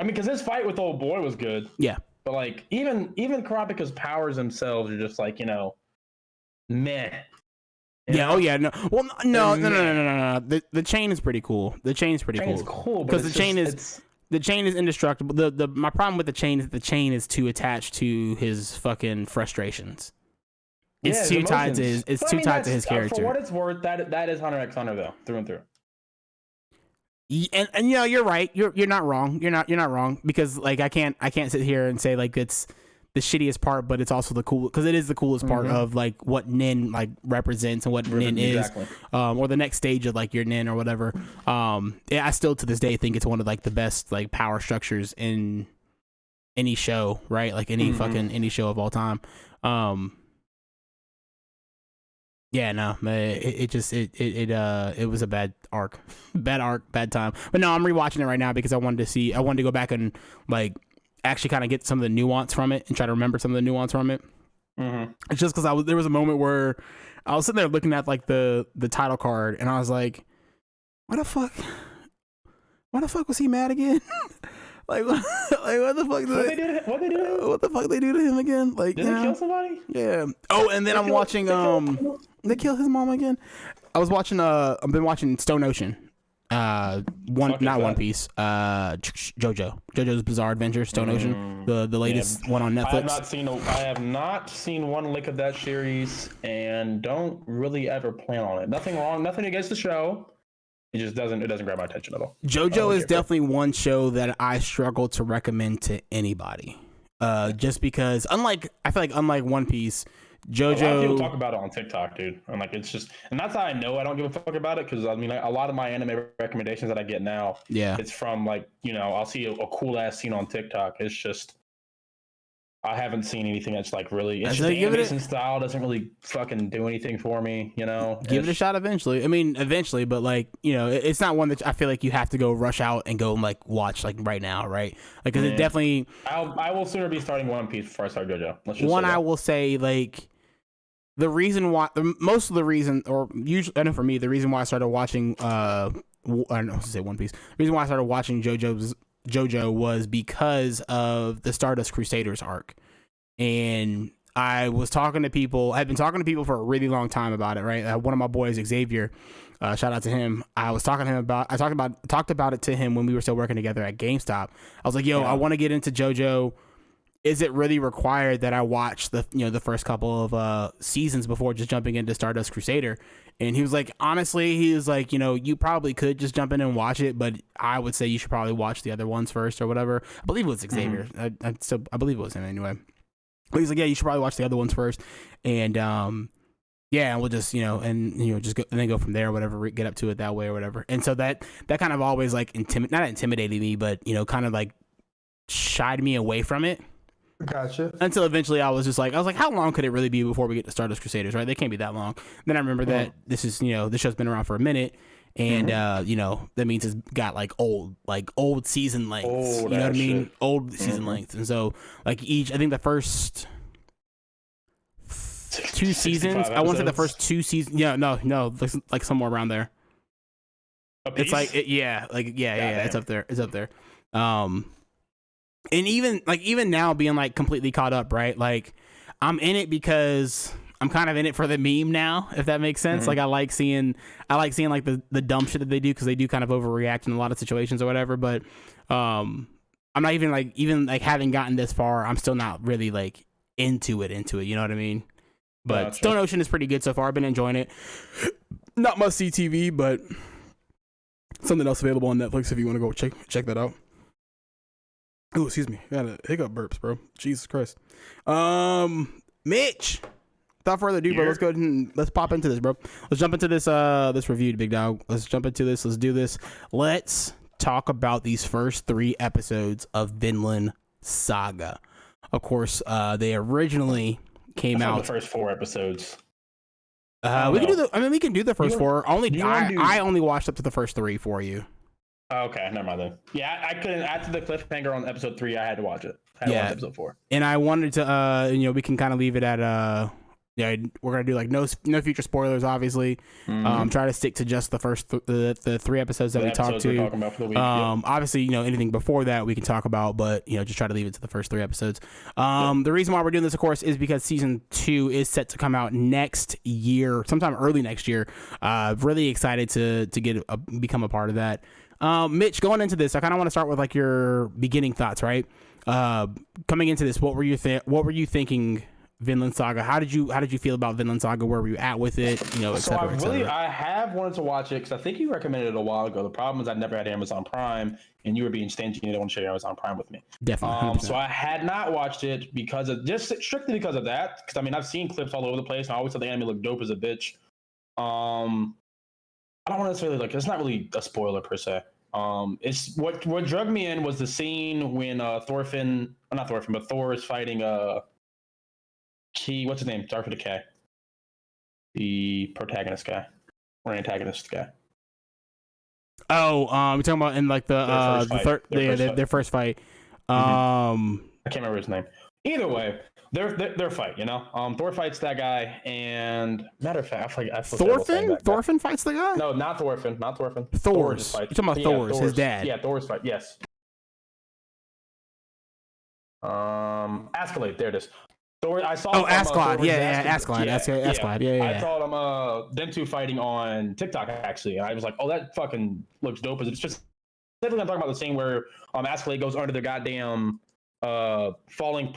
because his fight with old boy was good. Yeah. But, like, even Kurapika's powers themselves are just, like, meh. Yeah. Oh, yeah. No. Well, no. The chain is pretty cool. The chain is pretty cool. Because the chain is indestructible. My problem with the chain is that the chain is too attached to his fucking frustrations. it's too tied to his. It's too tied to his character. For what it's worth, that is Hunter x Hunter though, through and through. And you know, you're right. You're not wrong. You're not wrong, because like I can't sit here and say like it's the shittiest part, but it's also the cool, because it is the coolest part of like what Nin like represents and what Nin is, or the next stage of like your Nin or whatever. Yeah, I still to this day think it's one of like the best like power structures in any show, right? Like any fucking any show of all time. Yeah, no, it was a bad arc, bad time. But no, I'm rewatching it right now because I wanted to go back and like actually kind of get some of the nuance from it and try to remember some of the nuance from it. It's just because there was a moment where I was sitting there looking at like the title card and I was like, why the fuck was he mad again? Like what the fuck what the fuck they do to him again? Like, did they kill somebody? Yeah. Oh, and then I'm watching they kill his mom again. I've been watching Stone Ocean. One Piece. JoJo's Bizarre Adventure, Stone Ocean, the latest one on Netflix. I have not seen one lick of that series and don't really ever plan on it. Nothing wrong, nothing against the show. It just doesn't grab my attention at all. JoJo is definitely one show that I struggle to recommend to anybody. Just because I feel like unlike One Piece, JoJo. A lot of people talk about it on TikTok, dude. And like it's just, and that's how I know I don't give a fuck about it, because I mean, like, a lot of my anime recommendations that I get now, it's from like, you know, I'll see a cool ass scene on TikTok. It's just, I haven't seen anything that's like really. It's just the animation style doesn't really fucking do anything for me, you know. Give it a shot eventually. I mean, eventually, but like, you know, it's not one that I feel like you have to go rush out and go and like watch like right now, right? Like, because it definitely. I will sooner be starting One Piece before I start JoJo. One, I will say like. The reason why, most of the reason, or usually, I know for me, the reason why I started watching, I don't know, say One Piece. The reason why I started watching JoJo was because of the Stardust Crusaders arc, and I was talking to people. I've been talking to people for a really long time about it. Right, one of my boys, Xavier, shout out to him. I was talking to him about. I talked about it to him when we were still working together at GameStop. I was like, "Yo, I want to get into JoJo. Is it really required that I watch the first couple of seasons before just jumping into Stardust Crusader?" And he was like, honestly, he was like, you know, you probably could just jump in and watch it, but I would say you should probably watch the other ones first or whatever. I believe it was Xavier. I believe it was him anyway. But he's like, yeah, you should probably watch the other ones first. And yeah, and we'll just, just go and then go from there or whatever, get up to it that way or whatever. And so that kind of always like not intimidated me, but, you know, kind of like shied me away from it. Gotcha. Until eventually I was like, how long could it really be before we get to Stardust Crusaders, right? They can't be that long. Then I remember that this is, this show's been around for a minute, and that means it's got like old season lengths. You know what I mean? Shit. Old season lengths. And so like I think the first 2 seasons, I want to say the first 2 seasons. Yeah, no, like somewhere around there. It's like it's up there. It's up there. And even now being like completely caught up, right? Like I'm in it because I'm kind of in it for the meme now, if that makes sense. Like I like seeing like the dumb shit that they do, because they do kind of overreact in a lot of situations or whatever. But I'm not even having gotten this far, I'm still not really like into it. You know what I mean? But gotcha. Stone Ocean is pretty good so far. I've been enjoying it. Not must see TV, but something else available on Netflix if you want to go check that out. Oh, excuse me. Got a hiccup burps, bro. Jesus Christ. Mitch. Without further ado, bro, let's go ahead and let's pop into this, bro. Let's jump into this this review, big dog. Let's jump into this. Let's do this. Let's talk about these first 3 episodes of Vinland Saga. Of course, they originally came out. The first 4 episodes. We can do the first 4. I only watched up to the first 3 for you. Okay, never mind then. Yeah, I couldn't. After the cliffhanger on episode 3, I had to watch it. I had to watch episode 4. And I wanted to, we can kind of leave it at, we're gonna do like no future spoilers, obviously. Try to stick to just the first the 3 episodes that we talked to. About for the week. Obviously, anything before that we can talk about, but just try to leave it to the first 3 episodes. The reason why we're doing this, of course, is because season 2 is set to come out next year, sometime early next year. Really excited to become a part of that. Mitch, going into this, I kind of want to start with like your beginning thoughts, right? Coming into this, what were you thinking Vinland Saga. How did you feel about Vinland Saga? Where were you at with it? You know, et So cetera, et cetera. I have wanted to watch it because I think you recommended it a while ago. The problem is I never had Amazon Prime, and you were being stingy and you didn't want to share your Amazon Prime with me. Definitely. 100%. So I had not watched it because of just strictly because of that. Because I mean, I've seen clips all over the place, and I always thought the anime looked dope as a bitch. I don't want to necessarily like. It's not really a spoiler per se. It's what drug me in was the scene when not Thorfinn, but Thor is fighting what's his name? Start with a K. The protagonist guy or antagonist guy. Oh, you're talking about in like their first fight. I can't remember his name. Either way, their fight. Thor fights that guy, and matter of fact, I Thorfinn fights the guy. No, not Thorfinn. Thor's. You're talking about Thor's, his dad. Yeah, Thor's fight. Yes. Askeladd. There it is. Thor. I saw. Oh, Askeladd. Askeladd. Yeah. I saw them two fighting on TikTok actually, and I was like, oh, that fucking looks dope. It's just specifically I'm talking about the scene where Askeladd goes under the goddamn falling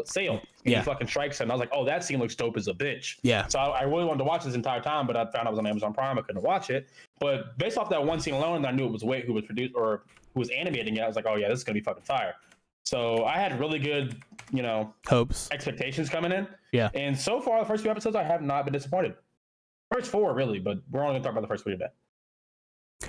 sail. And he fucking strikes him. I was like, oh, that scene looks dope as a bitch. Yeah. So I really wanted to watch this entire time, but I found out it was on Amazon Prime. I couldn't watch it. But based off that one scene alone, I knew it was Wade who was produced or who was animating it. I was like, oh yeah, this is gonna be fucking fire. So I had really good, hopes, expectations coming in. Yeah. And so far, the first few episodes, I have not been disappointed. First 4 really, but we're only gonna talk about the first 3 today.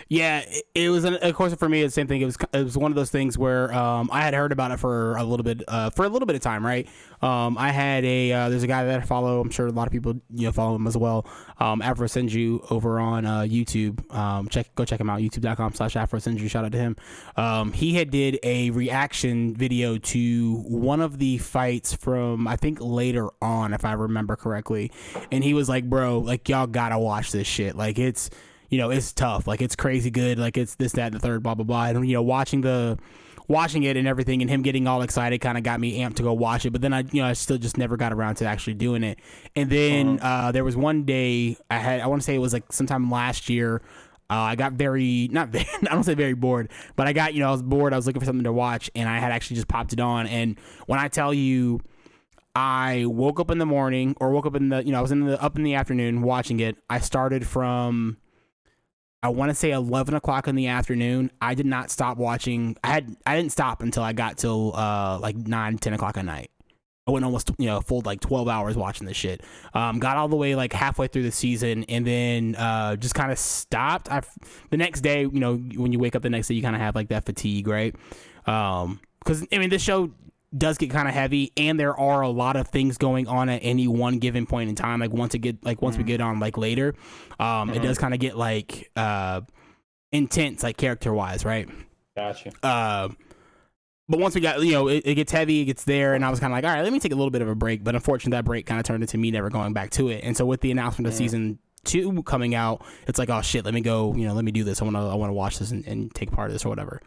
Yeah, it was, of course, for me, the same thing. It was one of those things where I had heard about it for a little bit of time, right? I had there's a guy that I follow. I'm sure a lot of people follow him as well. Afro Senju over on YouTube. Go check him out. YouTube.com/Afro Senju. Shout out to him. He had did a reaction video to one of the fights from I think later on, if I remember correctly, and he was like, "Bro, like y'all gotta watch this shit. Like it's." It's tough. Like it's crazy good. Like it's this, that, and the third, blah, blah, blah. And, watching it and everything and him getting all excited kind of got me amped to go watch it. But then I still just never got around to actually doing it. And then there was one day I want to say it was like sometime last year. I got I don't say very bored, but I was bored. I was looking for something to watch and I had actually just popped it on. And when I tell you, I woke up in the morning or woke up in the, I was up in the afternoon watching it. I started from, I want to say 11 o'clock in the afternoon. I did not stop watching. I didn't stop until I got till like 9, 10 o'clock at night. I went almost full like 12 hours watching this shit. Got all the way like halfway through the season and then just kind of stopped. The next day, when you wake up the next day, you kind of have like that fatigue, right? Because I mean, this show does get kind of heavy and there are a lot of things going on at any one given point in time. Like once we get on like later, it does kind of get like intense, like character wise, right? Gotcha. But once we got, it gets heavy, it gets there, and I was kind of like, all right, let me take a little bit of a break. But unfortunately, that break kind of turned into me never going back to it. And so with the announcement of season 2 coming out, it's like, oh shit, let me go, let me do this. I want to watch this and take part of this or whatever.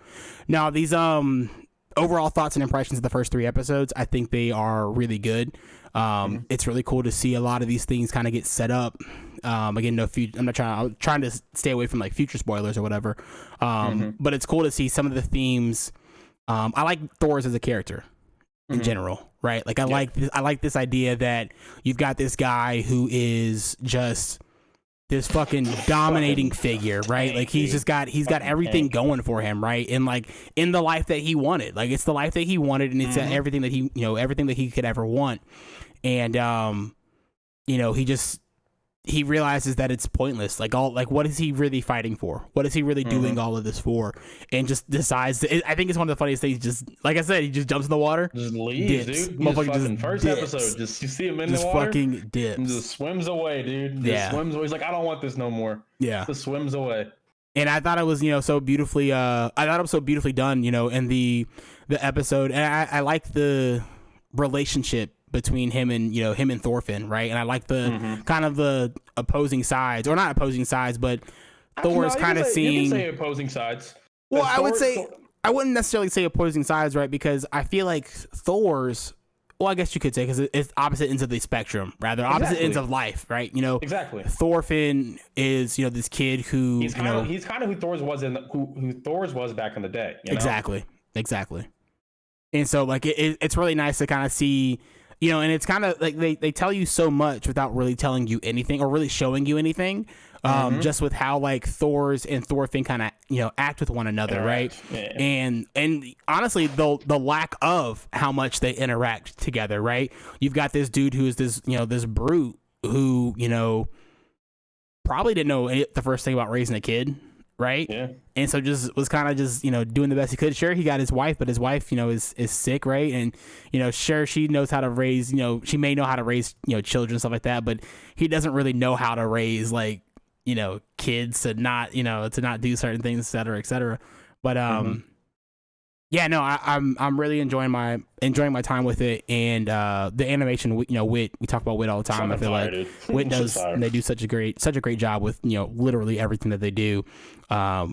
Now these overall thoughts and impressions of the first 3 episodes, I think they are really good. It's really cool to see a lot of these things kind of get set up. Again, I'm trying to stay away from like future spoilers or whatever. But it's cool to see some of the themes. I like Thor's as a character in general, right? Like I like this idea that you've got this guy who is just this fucking dominating figure, right? Like he's got everything going for him, right? And like in the life that he wanted, like it's the life that he wanted, and it's everything that he, everything that he could ever want. And he realizes that it's pointless. Like what is he really fighting for? What is he really doing all of this for? And just decides. I think it's one of the funniest things. Just like I said, he just jumps in the water, just leaves, dude. Just first dips. Episode, just you see him in the water, fucking dips, and just swims away, dude. Just swims away. He's like, I don't want this no more. Yeah, just swims away. And I thought it was, so beautifully. I thought it was so beautifully done, in the episode, and I like the relationship between him and Thorfinn, right? And I like the kind of the opposing sides, or not opposing sides, but Thor's kind of seeing. You can say opposing sides. Well, I wouldn't necessarily say opposing sides, right? Because I feel like Thor's. Well, I guess you could say because it's opposite ends of the spectrum, rather opposite ends of life, right? Exactly. Thorfinn is this kid who he's kind of who Thor's was who Thor's was back in the day. Exactly. And so like it's really nice to kind of see you know, and it's kind of like they tell you so much without really telling you anything or really showing you anything. Just with how like Thor's and Thorfinn kind of, you know, act with one another, right? Yeah. And honestly, the lack of how much they interact together, right? You've got this dude who is this, you know, this brute who, you know, probably didn't know the first thing about raising a kid, right? Yeah. And so just was kind of just, you know, doing the best he could. Sure, he got his wife, but his wife, you know, is sick, right? And, you know, sure, she knows how to raise, you know, she may know how to raise, you know, children and stuff like that, but he doesn't really know how to raise, like, you know, kids to not, you know, to not do certain things, et cetera, et cetera. But yeah, no, I'm really enjoying my time with it, and the animation, you know, we talk about Wit all the time. I feel like Wit does, and they do such a great job with, you know, literally everything that they do. Yeah,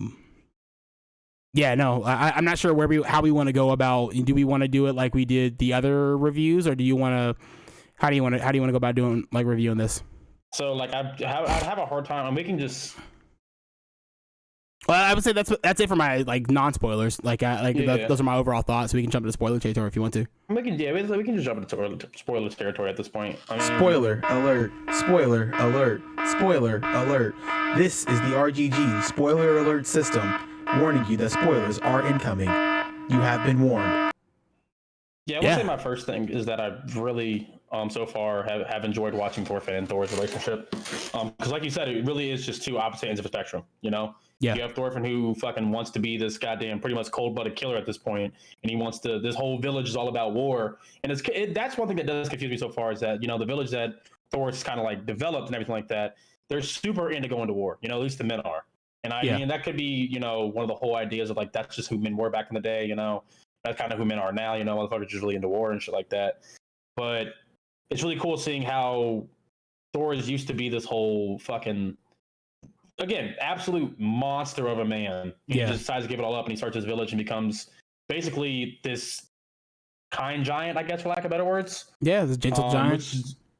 no, I'm not sure how we want to go about. Do we want to do it like we did the other reviews, or do you want to? How do you want to go about doing like reviewing this? So like I'd have a hard time. We can just. Well, I would say that's it for my like non-spoilers. Like those are my overall thoughts. So we can jump into spoiler territory if you want to. We can just jump into spoiler territory at this point. I mean, Spoiler alert! Spoiler alert! Spoiler alert! This is the RGG spoiler alert system, warning you that spoilers are incoming. You have been warned. Yeah, I would say my first thing is that I really so far have enjoyed watching Thorfinn and Thor's relationship. Because like you said, it really is just two opposite ends of a spectrum, you know? Yeah. You have Thorfinn who fucking wants to be this goddamn pretty much cold-blooded killer at this point, and he wants to, this whole village is all about war. And that's one thing that does confuse me so far is that, you know, the village that Thor's kind of like developed and everything like that, they're super into going to war, you know, at least the men are. And I mean, that could be, you know, one of the whole ideas of like, that's just who men were back in the day, you know? That's kind of who men are now, you know, motherfuckers just really into war and shit like that. But it's really cool seeing how Thor used to be this whole fucking, again, absolute monster of a man. He just decides to give it all up, and he starts his village and becomes basically this kind giant, I guess, for lack of better words. Yeah, the gentle giant.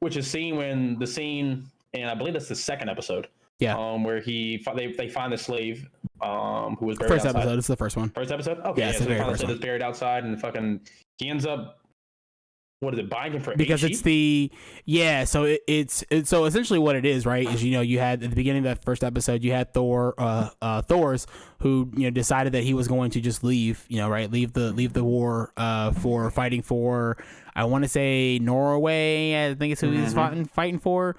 Which is seen when the scene, and I believe that's the second episode. Yeah. Where they find the slave who was buried first outside. episode. It's the first one. First episode? Okay. Yeah, it's the so very they find first the slave one. that's buried outside, and fucking he ends up, what is it, buying him for because it's sheep? So it's so essentially what it is, right, is, you know, you had at the beginning of that first episode, you had Thor's who, you know, decided that he was going to just leave, you know, right, leave the war for fighting for, I want to say, Norway. I think it's who he's fighting for.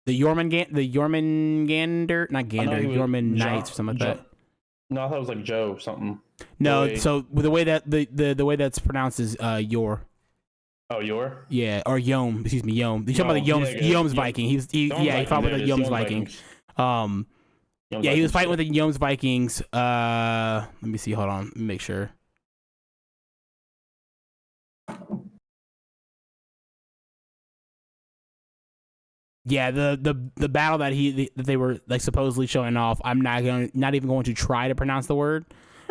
The Jormungandr, not Gander, Jormund Knights or something like that. No, I thought it was like Joe something. No, so the way that the way that's pronounced is Yor. Oh, Yor? Yeah, or Yom. Excuse me, Yom. You're talking about the Yom's Viking. He fought with the Yom's Vikings. He was fighting with the Yom's Vikings. Let me see. Hold on. Let me make sure. Yeah, the battle that they were like supposedly showing off. I'm not even going to try to pronounce the word.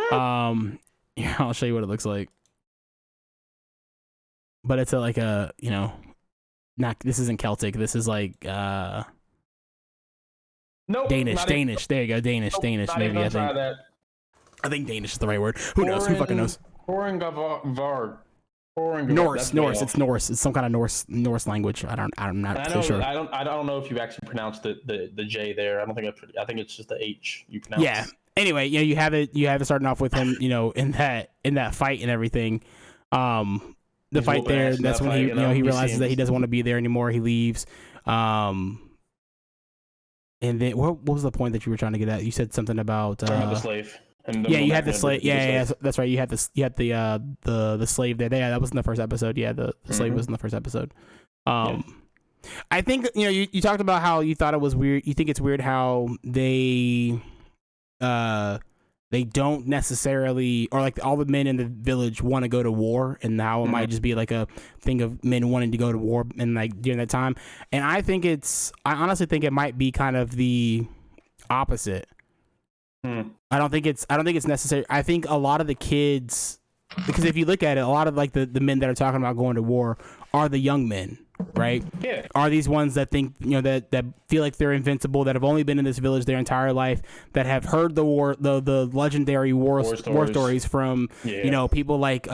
Yeah, I'll show you what it looks like. But it's like a, you know, this isn't Celtic. This is like Nope, Danish. There you go, Danish. Maybe I think Danish is the right word. Who knows? Who fucking knows? Norse. It's Norse. It's some kind of Norse language. I'm not so sure. I don't know if you actually pronounced the J there. I think it's just the H you pronounce. Yeah. Anyway, you know, you have it starting off with him, you know, in that fight and everything. The fight there, that's when he realizes that he doesn't want to be there anymore. He leaves. And then what was the point that you were trying to get at? You said something about the slave. You had the slave. Yeah, that's right. You had the slave there. Yeah, that was in the first episode. Yeah, the slave was in the first episode. I think, you know, you talked about how you thought it was weird. You think it's weird how they don't necessarily, or like all the men in the village want to go to war, and how it might just be like a thing of men wanting to go to war and like during that time. And I honestly think it might be kind of the opposite. I don't think it's necessary. I think a lot of the kids, because if you look at it, a lot of like the men that are talking about going to war are the young men, right? Yeah. Are these ones that think, that feel like they're invincible, that have only been in this village their entire life, that have heard the legendary war stories from, people like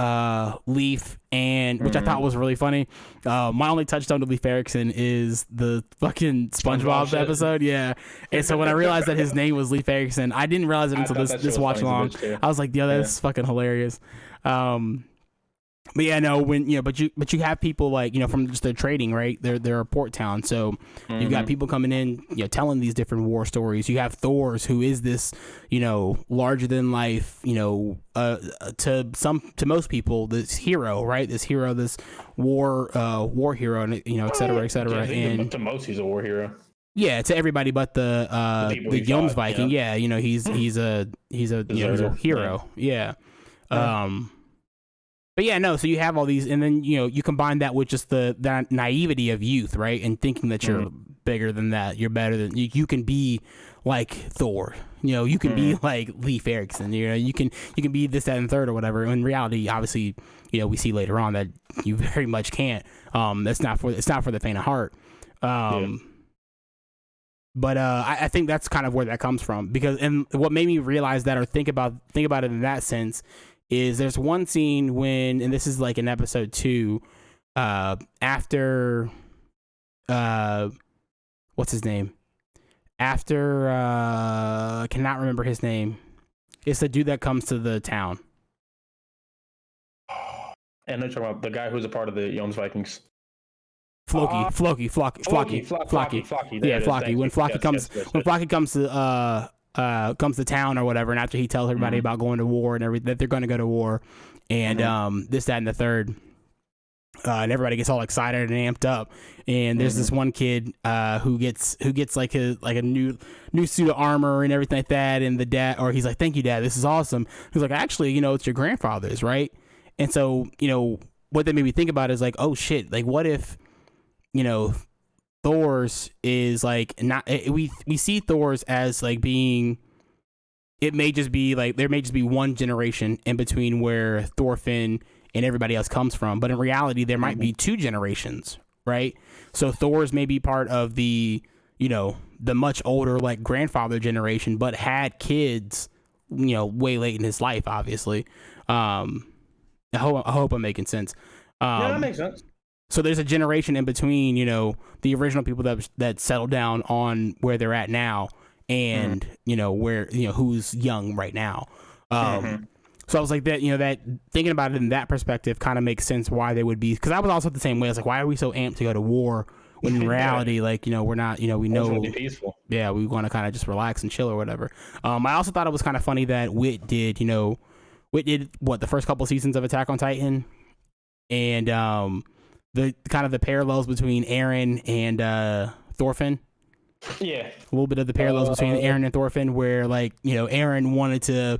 Leaf, and which I thought was really funny. My only touchstone to Leif Erikson is the fucking SpongeBob episode. Yeah. And so when I realized that his name was Leif Erikson, I didn't realize it until this watch along. I was like, yo, that's fucking hilarious. But yeah, no, but you have people like, from just their trading, right? They're a port town. So you've got people coming in, telling these different war stories. You have Thor's, who is this, larger than life, to most people, this hero, right? This hero, this war hero, and et cetera, et cetera. Yeah, and to most, he's a war hero. Yeah, to everybody but the Jomsviking. Yeah, he's a hero. Yeah. But yeah, no, so you have all these, and then, you combine that with just that naivety of youth, right? And thinking that you're bigger than that, you're better than, you can be like Thor, you can be like Leif Erikson, you can be this, that, and third or whatever. In reality, obviously, we see later on that you very much can't. It's not for the faint of heart. But I think that's kind of where that comes from, because, and what made me realize that, or think about it in that sense, is there's one scene when, and this is like in episode 2, after, what's his name? After, I cannot remember his name. It's the dude that comes to the town. And they're talking about the guy who's a part of the Jomsvikings. Floki. Yeah, Floki. When Floki comes to town or whatever, and after he tells everybody about going to war and everything, that they're going to go to war, and this, that, and the third, and everybody gets all excited and amped up, and there's this one kid who gets like a new suit of armor and everything like that, and the dad, or he's like, "Thank you, Dad, this is awesome." He's like, "Actually, it's your grandfather's, right?" And so, what that made me think about is like, oh shit, like what if, Thor's is like, not, we see Thor's as like being, it may just be like, there may just be one generation in between where Thorfinn and everybody else comes from, but in reality there might be 2 generations, right? So Thor's may be part of the, the much older like grandfather generation, but had kids, way late in his life, obviously. I hope I'm making sense. Yeah, that makes sense. So there's a generation in between, the original people that settled down on where they're at now, and where, who's young right now. So I was like, that thinking about it in that perspective kind of makes sense why they would be, because I was also the same way. I was like, why are we so amped to go to war when in reality, like, we're not, we know, be peaceful. Yeah, we want to kind of just relax and chill or whatever. I also thought it was kind of funny that Whit did the first couple seasons of Attack on Titan, and the kind of the parallels between Eren and Thorfinn. Yeah. A little bit of the parallels between Eren and Thorfinn, where like, Eren wanted to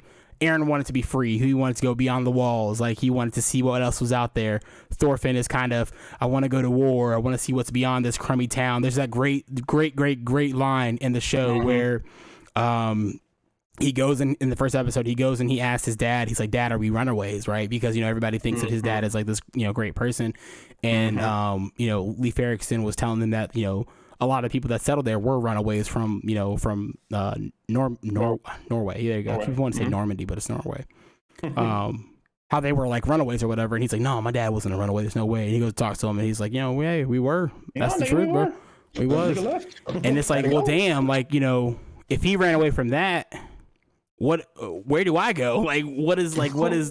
be free. He wanted to go beyond the walls. Like, he wanted to see what else was out there. Thorfinn is kind of, I want to go to war. I want to see what's beyond this crummy town. There's that great line in the show where he goes in the first episode, he goes and he asks his dad, he's like, "Dad, are we runaways?" Right? Because, everybody thinks that his dad is like this, great person. And, Leif Erikson was telling them that, a lot of people that settled there were runaways from, Norway. There you go. People want to say Normandy, but it's Norway. How they were like runaways or whatever. And he's like, "No, my dad wasn't a runaway. There's no way." And he goes to talk to him, and he's like, "Hey, we were. That's the truth, bro. We was." And it's like, well, damn, like, if he ran away from that, where do I go? Like, what is,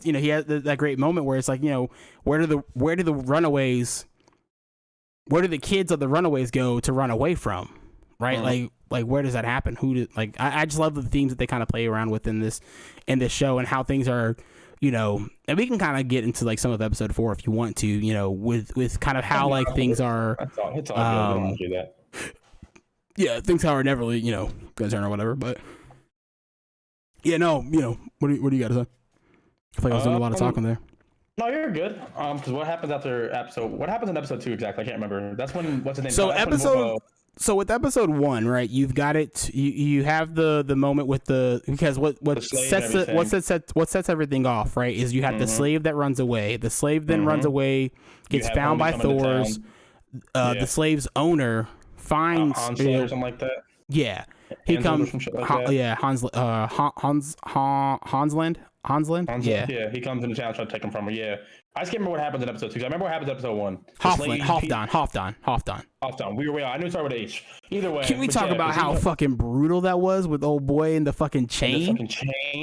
he had that great moment where it's like, where do the runaways, where do the kids of the runaways go to run away from? Right? Like where does that happen? I just love the themes that they kind of play around with in this show, and how things are, and we can kind of get into like some of episode 4 if you want to, with kind of how like things are, it's all good. Do that. Yeah, things how are never really, gonna turn or whatever, but yeah, no, what do you got to say? I feel like I was doing a lot of talking there. No, you're good. Because what happens in episode 2 exactly? I can't remember. That's when, what's his name? So with episode 1, right? You've got it. You have the moment with because what sets everything off, right? Is you have the slave that runs away. The slave then runs away, gets found by Thor's. the slave's owner finds Hansel or something like that. Yeah, he Hansel or comes. some shit like that. Yeah, Hansland. Yeah, he comes into town trying to take him from her. Yeah, I just can't remember what happens in episode 2. I remember what happens in episode 1. Halfdan. We were. I knew it started with H. Either way. Can we talk about how fucking brutal that was with old boy and the fucking chain,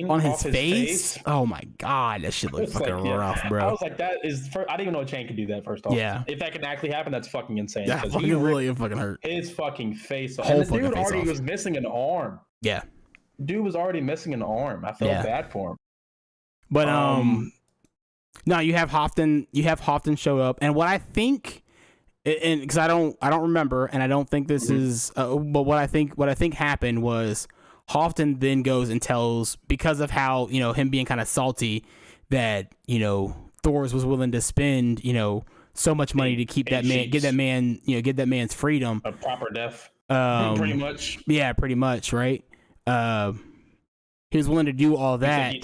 on his face? Oh my god, that shit looked fucking rough, bro. I was like, that is. I didn't even know a chain could do that. First off, yeah. If that can actually happen, that's fucking insane. That fucking really fucking hurt. His fucking face. Whole and the dude face already off. was missing an arm. Yeah. Dude was already missing an arm. I felt bad for him. But no, you have Hofton. You have Hofton show up, and what I think, and because I don't remember, and I don't think this is, but what I think happened was Hofton then goes and tells, because of how him being kind of salty, that Thors was willing to spend so much money to keep that man, get that man's freedom, a proper death, pretty much. Yeah, pretty much, right. He was willing to do all that.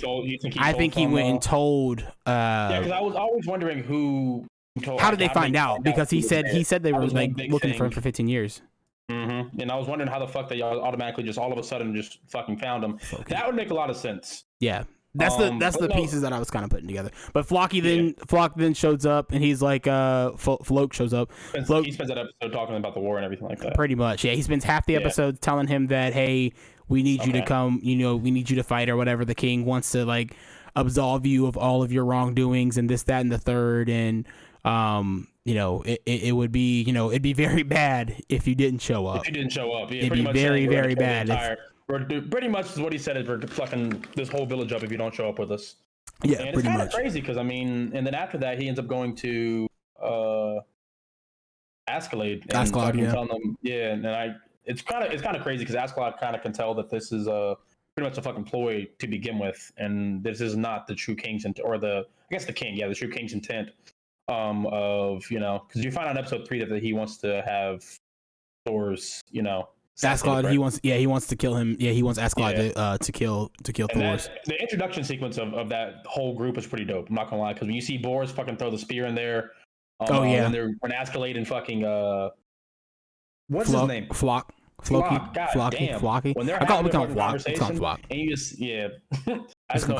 I think he went and told. Yeah, because I was always wondering who told. How did they find out? Because he said they were like looking for him for 15 years. Mm-hmm. And I was wondering how the fuck they automatically just all of a sudden just fucking found him. Okay. That would make a lot of sense. Yeah. That's the pieces that I was kind of putting together. But Flock then shows up, and he's like, Floke shows up. He spends that episode talking about the war and everything like that. Pretty much, yeah. He spends half the episode telling him that, hey, we need you to come, we need you to fight or whatever. The king wants to like absolve you of all of your wrongdoings and this, that, and the third. And it would be, it'd be very bad if you didn't show up. If you didn't show up, yeah, it'd be very, very bad. Pretty much is what he said is we're fucking this whole village up if you don't show up with us. Yeah, and pretty it's kind much of crazy because and then after that he ends up going to Askeladd and telling them, and it's kind of crazy because Askeladd kind of can tell that this is pretty much a fucking ploy to begin with, and this is not the true king's intent, or the true king's intent of because you find out in episode 3 that he wants to have Thor's Askeladd, he wants to kill him. Yeah, he wants Askeladd to kill Thor's. The introduction sequence of that whole group is pretty dope. I'm not gonna lie, because when you see Boris fucking throw the spear in there, when Askeladd and fucking what's his name? Flocky. When they're having a conversation, and you just I just know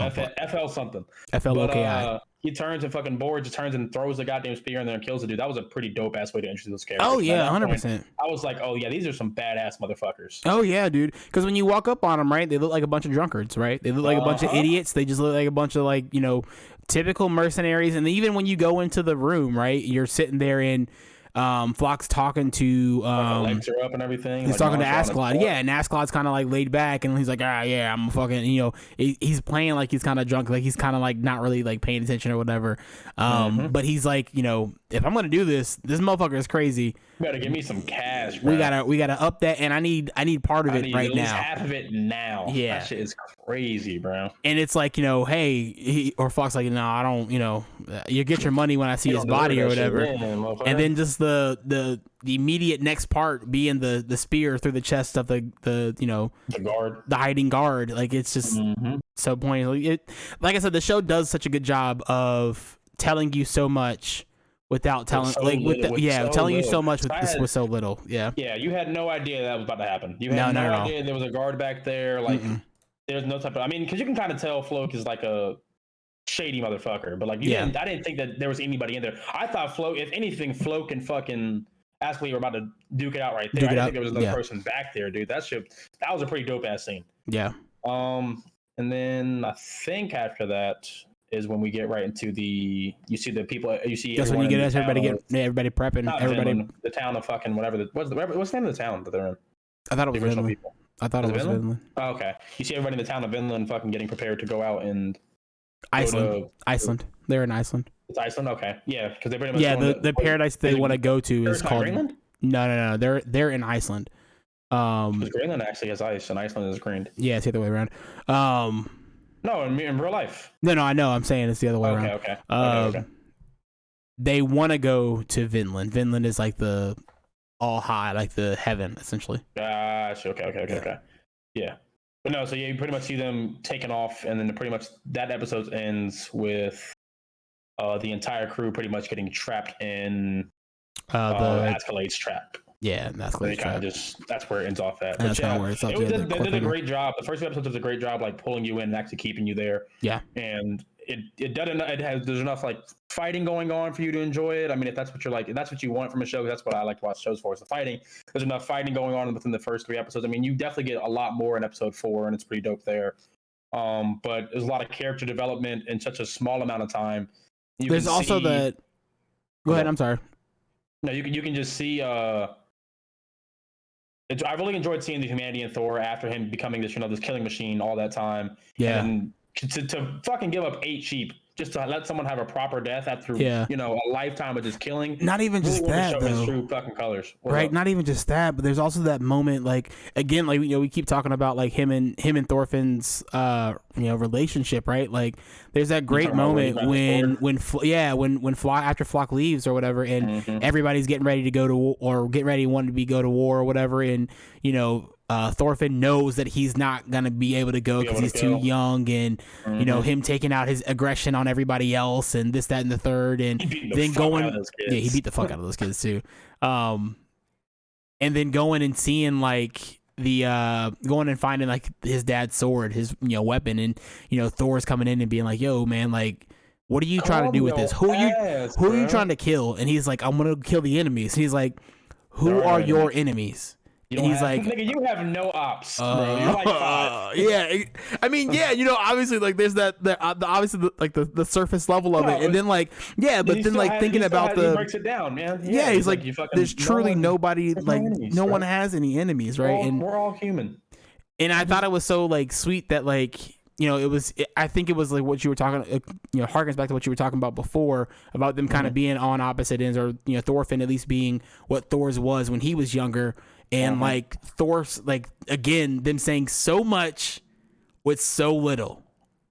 FL something. FLOKI. He turns and fucking Boris just turns and throws the goddamn spear in there and kills the dude. That was a pretty dope ass way to introduce those characters. Oh yeah, 100%. I was like, oh yeah, these are some badass motherfuckers. Oh yeah, dude. Because when you walk up on them, right, they look like a bunch of drunkards, right? They look like a bunch of idiots. They just look like a bunch of like typical mercenaries. And even when you go into the room, right, you're sitting there in. Flock's talking to legs are up and everything. He's talking to Askeladd, and Askeladd's kind of like laid back, and he's like, I'm fucking, he's playing like he's kind of drunk, like he's kind of like not really like paying attention or whatever. But he's like, if I'm gonna do this motherfucker is crazy. You gotta give me some cash, bro. We gotta up that, and I need part of it right now. Half of it now. Yeah, that shit is crazy, bro. And it's like, hey, or Flock's like, no, I don't, you get your money when I see his body or whatever. And then just the immediate next part being the spear through the chest of the guard, the hiding guard. Like it's just so pointless. Like I said, the show does such a good job of telling you so much without telling telling you so much with so little. Yeah, you had no idea that was about to happen. You had no idea there was a guard back there. Like there's no type of, because you can kind of tell Floke is like a shady motherfucker, but like I didn't think that there was anybody in there. I thought Floke, if anything, Floke and fucking Askeladd were about to duke it out right there. I didn't think there was another person back there, dude. That was a pretty dope ass scene. Yeah. And then I think after that is when we get right into you see the people. You see that's when you get everybody prepping. Everybody. The town of fucking whatever. What's the name of the town that they're in? I thought it was Vinland. People. I thought it was Vinland. Oh, okay. You see everybody in the town of Vinland fucking getting prepared to go out and. Iceland. They're in Iceland. It's Iceland, okay. Yeah, because they pretty much the paradise they want to go to is called Greenland. No. They're in Iceland. Greenland actually has ice, and Iceland is green. Yeah, it's the other way around. No, in real life. No, I know. I'm saying it's the other way around. Okay. They want to go to Vinland. Vinland is like the all high, like the heaven, essentially. Gosh. Okay. Yeah. But no, so you pretty much see them taking off, and then pretty much that episode ends with the entire crew pretty much getting trapped in The Escalade's trap. Yeah, and that's kind of that's where it ends off at. And that's kind of where it's up. They did a great job. The first 2 episodes did a great job, like pulling you in and actually keeping you there. Yeah, and there's enough like fighting going on for you to enjoy it. I mean, if that's what you're like, if that's what you want from a show, that's what I like to watch shows for. Is the fighting. There's enough fighting going on within the first 3 episodes. I mean, you definitely get a lot more in episode 4, and it's pretty dope there. But there's a lot of character development in such a small amount of time. There's also the. Go ahead. I'm sorry. No, you can just see. I really enjoyed seeing the humanity in Thor after him becoming this killing machine all that time. Yeah. And to fucking give up 8 sheep just to let someone have a proper death after a lifetime of just killing. Not even really just that, though. His true fucking colors. Right. Not even just that, but there's also that moment, like, again, like, we keep talking about like him and Thorfinn's relationship, right? Like, there's that great moment when Flock, after Flock leaves or whatever, and everybody's getting ready to go to or getting ready wanting to go to war or whatever, and Thorfinn knows that he's not gonna be able to go because he's too young, and him taking out his aggression on everybody else and this, that, and the third, and then going, he beat the fuck out of those kids too, and then going and seeing like the going and finding like his dad's sword, his weapon, and Thor's coming in and being like, yo man, like, what are you trying to do with this? Who are you trying to kill? And he's like, I'm gonna kill the enemies. And he's like, who are your enemies? And he's like, nigga, you have no ops, bro. You're like 5. Yeah, I mean, yeah, obviously, like, there's that, obviously, like the surface level of it, and then like, yeah, but then like thinking about he breaks it down, man. Yeah, he's like, there's truly nobody, like, no one has any enemies, right? And we're all human. And I thought it was so like sweet that like, I think it was like what you were talking, harkens back to what you were talking about before about them kind of being on opposite ends, or Thorfinn at least being what Thor's was when he was younger. And like Thor's, like, again, them saying so much with so little,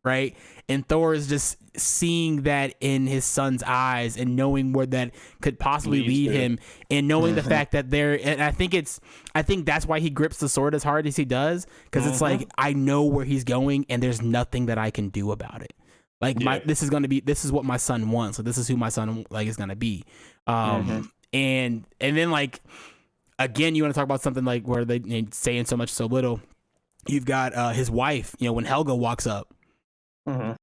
right? And Thor is just seeing that in his son's eyes and knowing where that could possibly lead him, and knowing the fact that and I think that's why he grips the sword as hard as he does, because it's like, I know where he's going and there's nothing that I can do about it. Like, this is what my son wants. So this is who my son like is gonna be. And then like, again, you want to talk about something like where they saying so much so little. You've got his wife, when Helga walks up,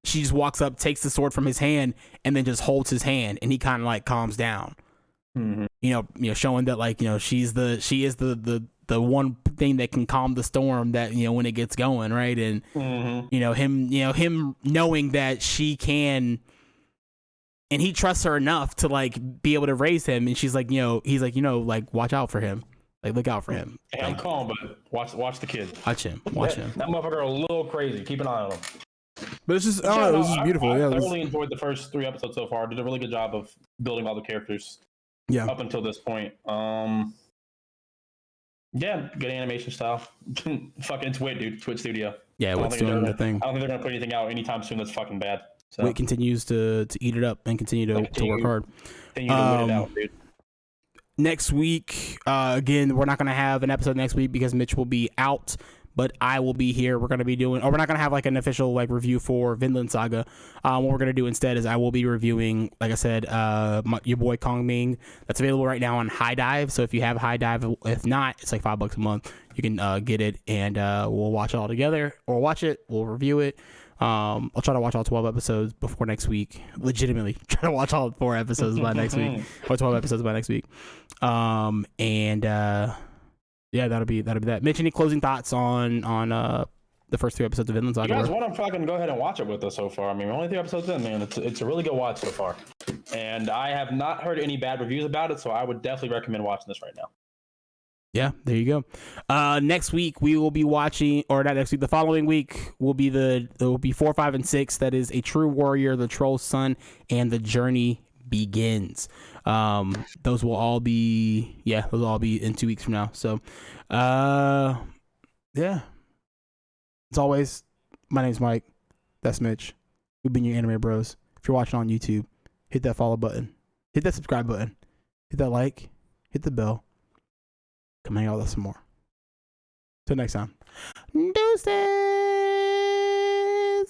she just walks up, takes the sword from his hand, and then just holds his hand, and he kind of like calms down. Showing that like, she is the one thing that can calm the storm that, when it gets going, right? And him knowing that she can. And he trusts her enough to like be able to raise him, and she's like, he's like, like, watch out for him, like, look out for him. Hey, like, I'm calm, but watch the kid. Watch him. That motherfucker a little crazy. Keep an eye on him. But it's just, this is beautiful. I thoroughly enjoyed the first 3 episodes so far. Did a really good job of building all the characters. Yeah. Up until this point. Yeah, good animation style. Fucking, it's Wit, dude. Twitch Studio. Yeah, Wit's doing the thing. I don't think they're gonna put anything out anytime soon that's fucking bad. So. Wit continues to eat it up and continue to work hard. Continue to win it out, dude. Next week, again, we're not going to have an episode next week because Mitch will be out, but I will be here. We're going to be doing, or we're not going to have like an official like review for Vinland Saga. What we're going to do instead is I will be reviewing, like I said, your boy Kong Ming. That's available right now on High Dive. So if you have High Dive, if not, it's like $5 a month. You can get it, and we'll watch it all together, or watch it. We'll review it. I'll try to watch all 12 episodes before next week. Legitimately try to watch all 4 episodes by next week, or 12 episodes by next week. Yeah, that'll be that. Mitch, any closing thoughts on the first 3 episodes of Vinland Saga? You guys want to fucking go ahead and watch it with us so far? I mean, we're only 3 episodes in, man. It's a really good watch so far, and I have not heard any bad reviews about it, so I would definitely recommend watching this right now. Yeah, there you go. Next week we will be watching, or not next week, the following week will be 4, 5, and 6. That is A True Warrior, The Troll's Son, and The Journey Begins. Those will all be in 2 weeks from now. So, yeah. As always, my name's Mike. That's Mitch. We've been your anime bros. If you're watching on YouTube, hit that follow button, hit that subscribe button, hit that like, hit the bell. Come hang out with us some more. Till next time. Deuces!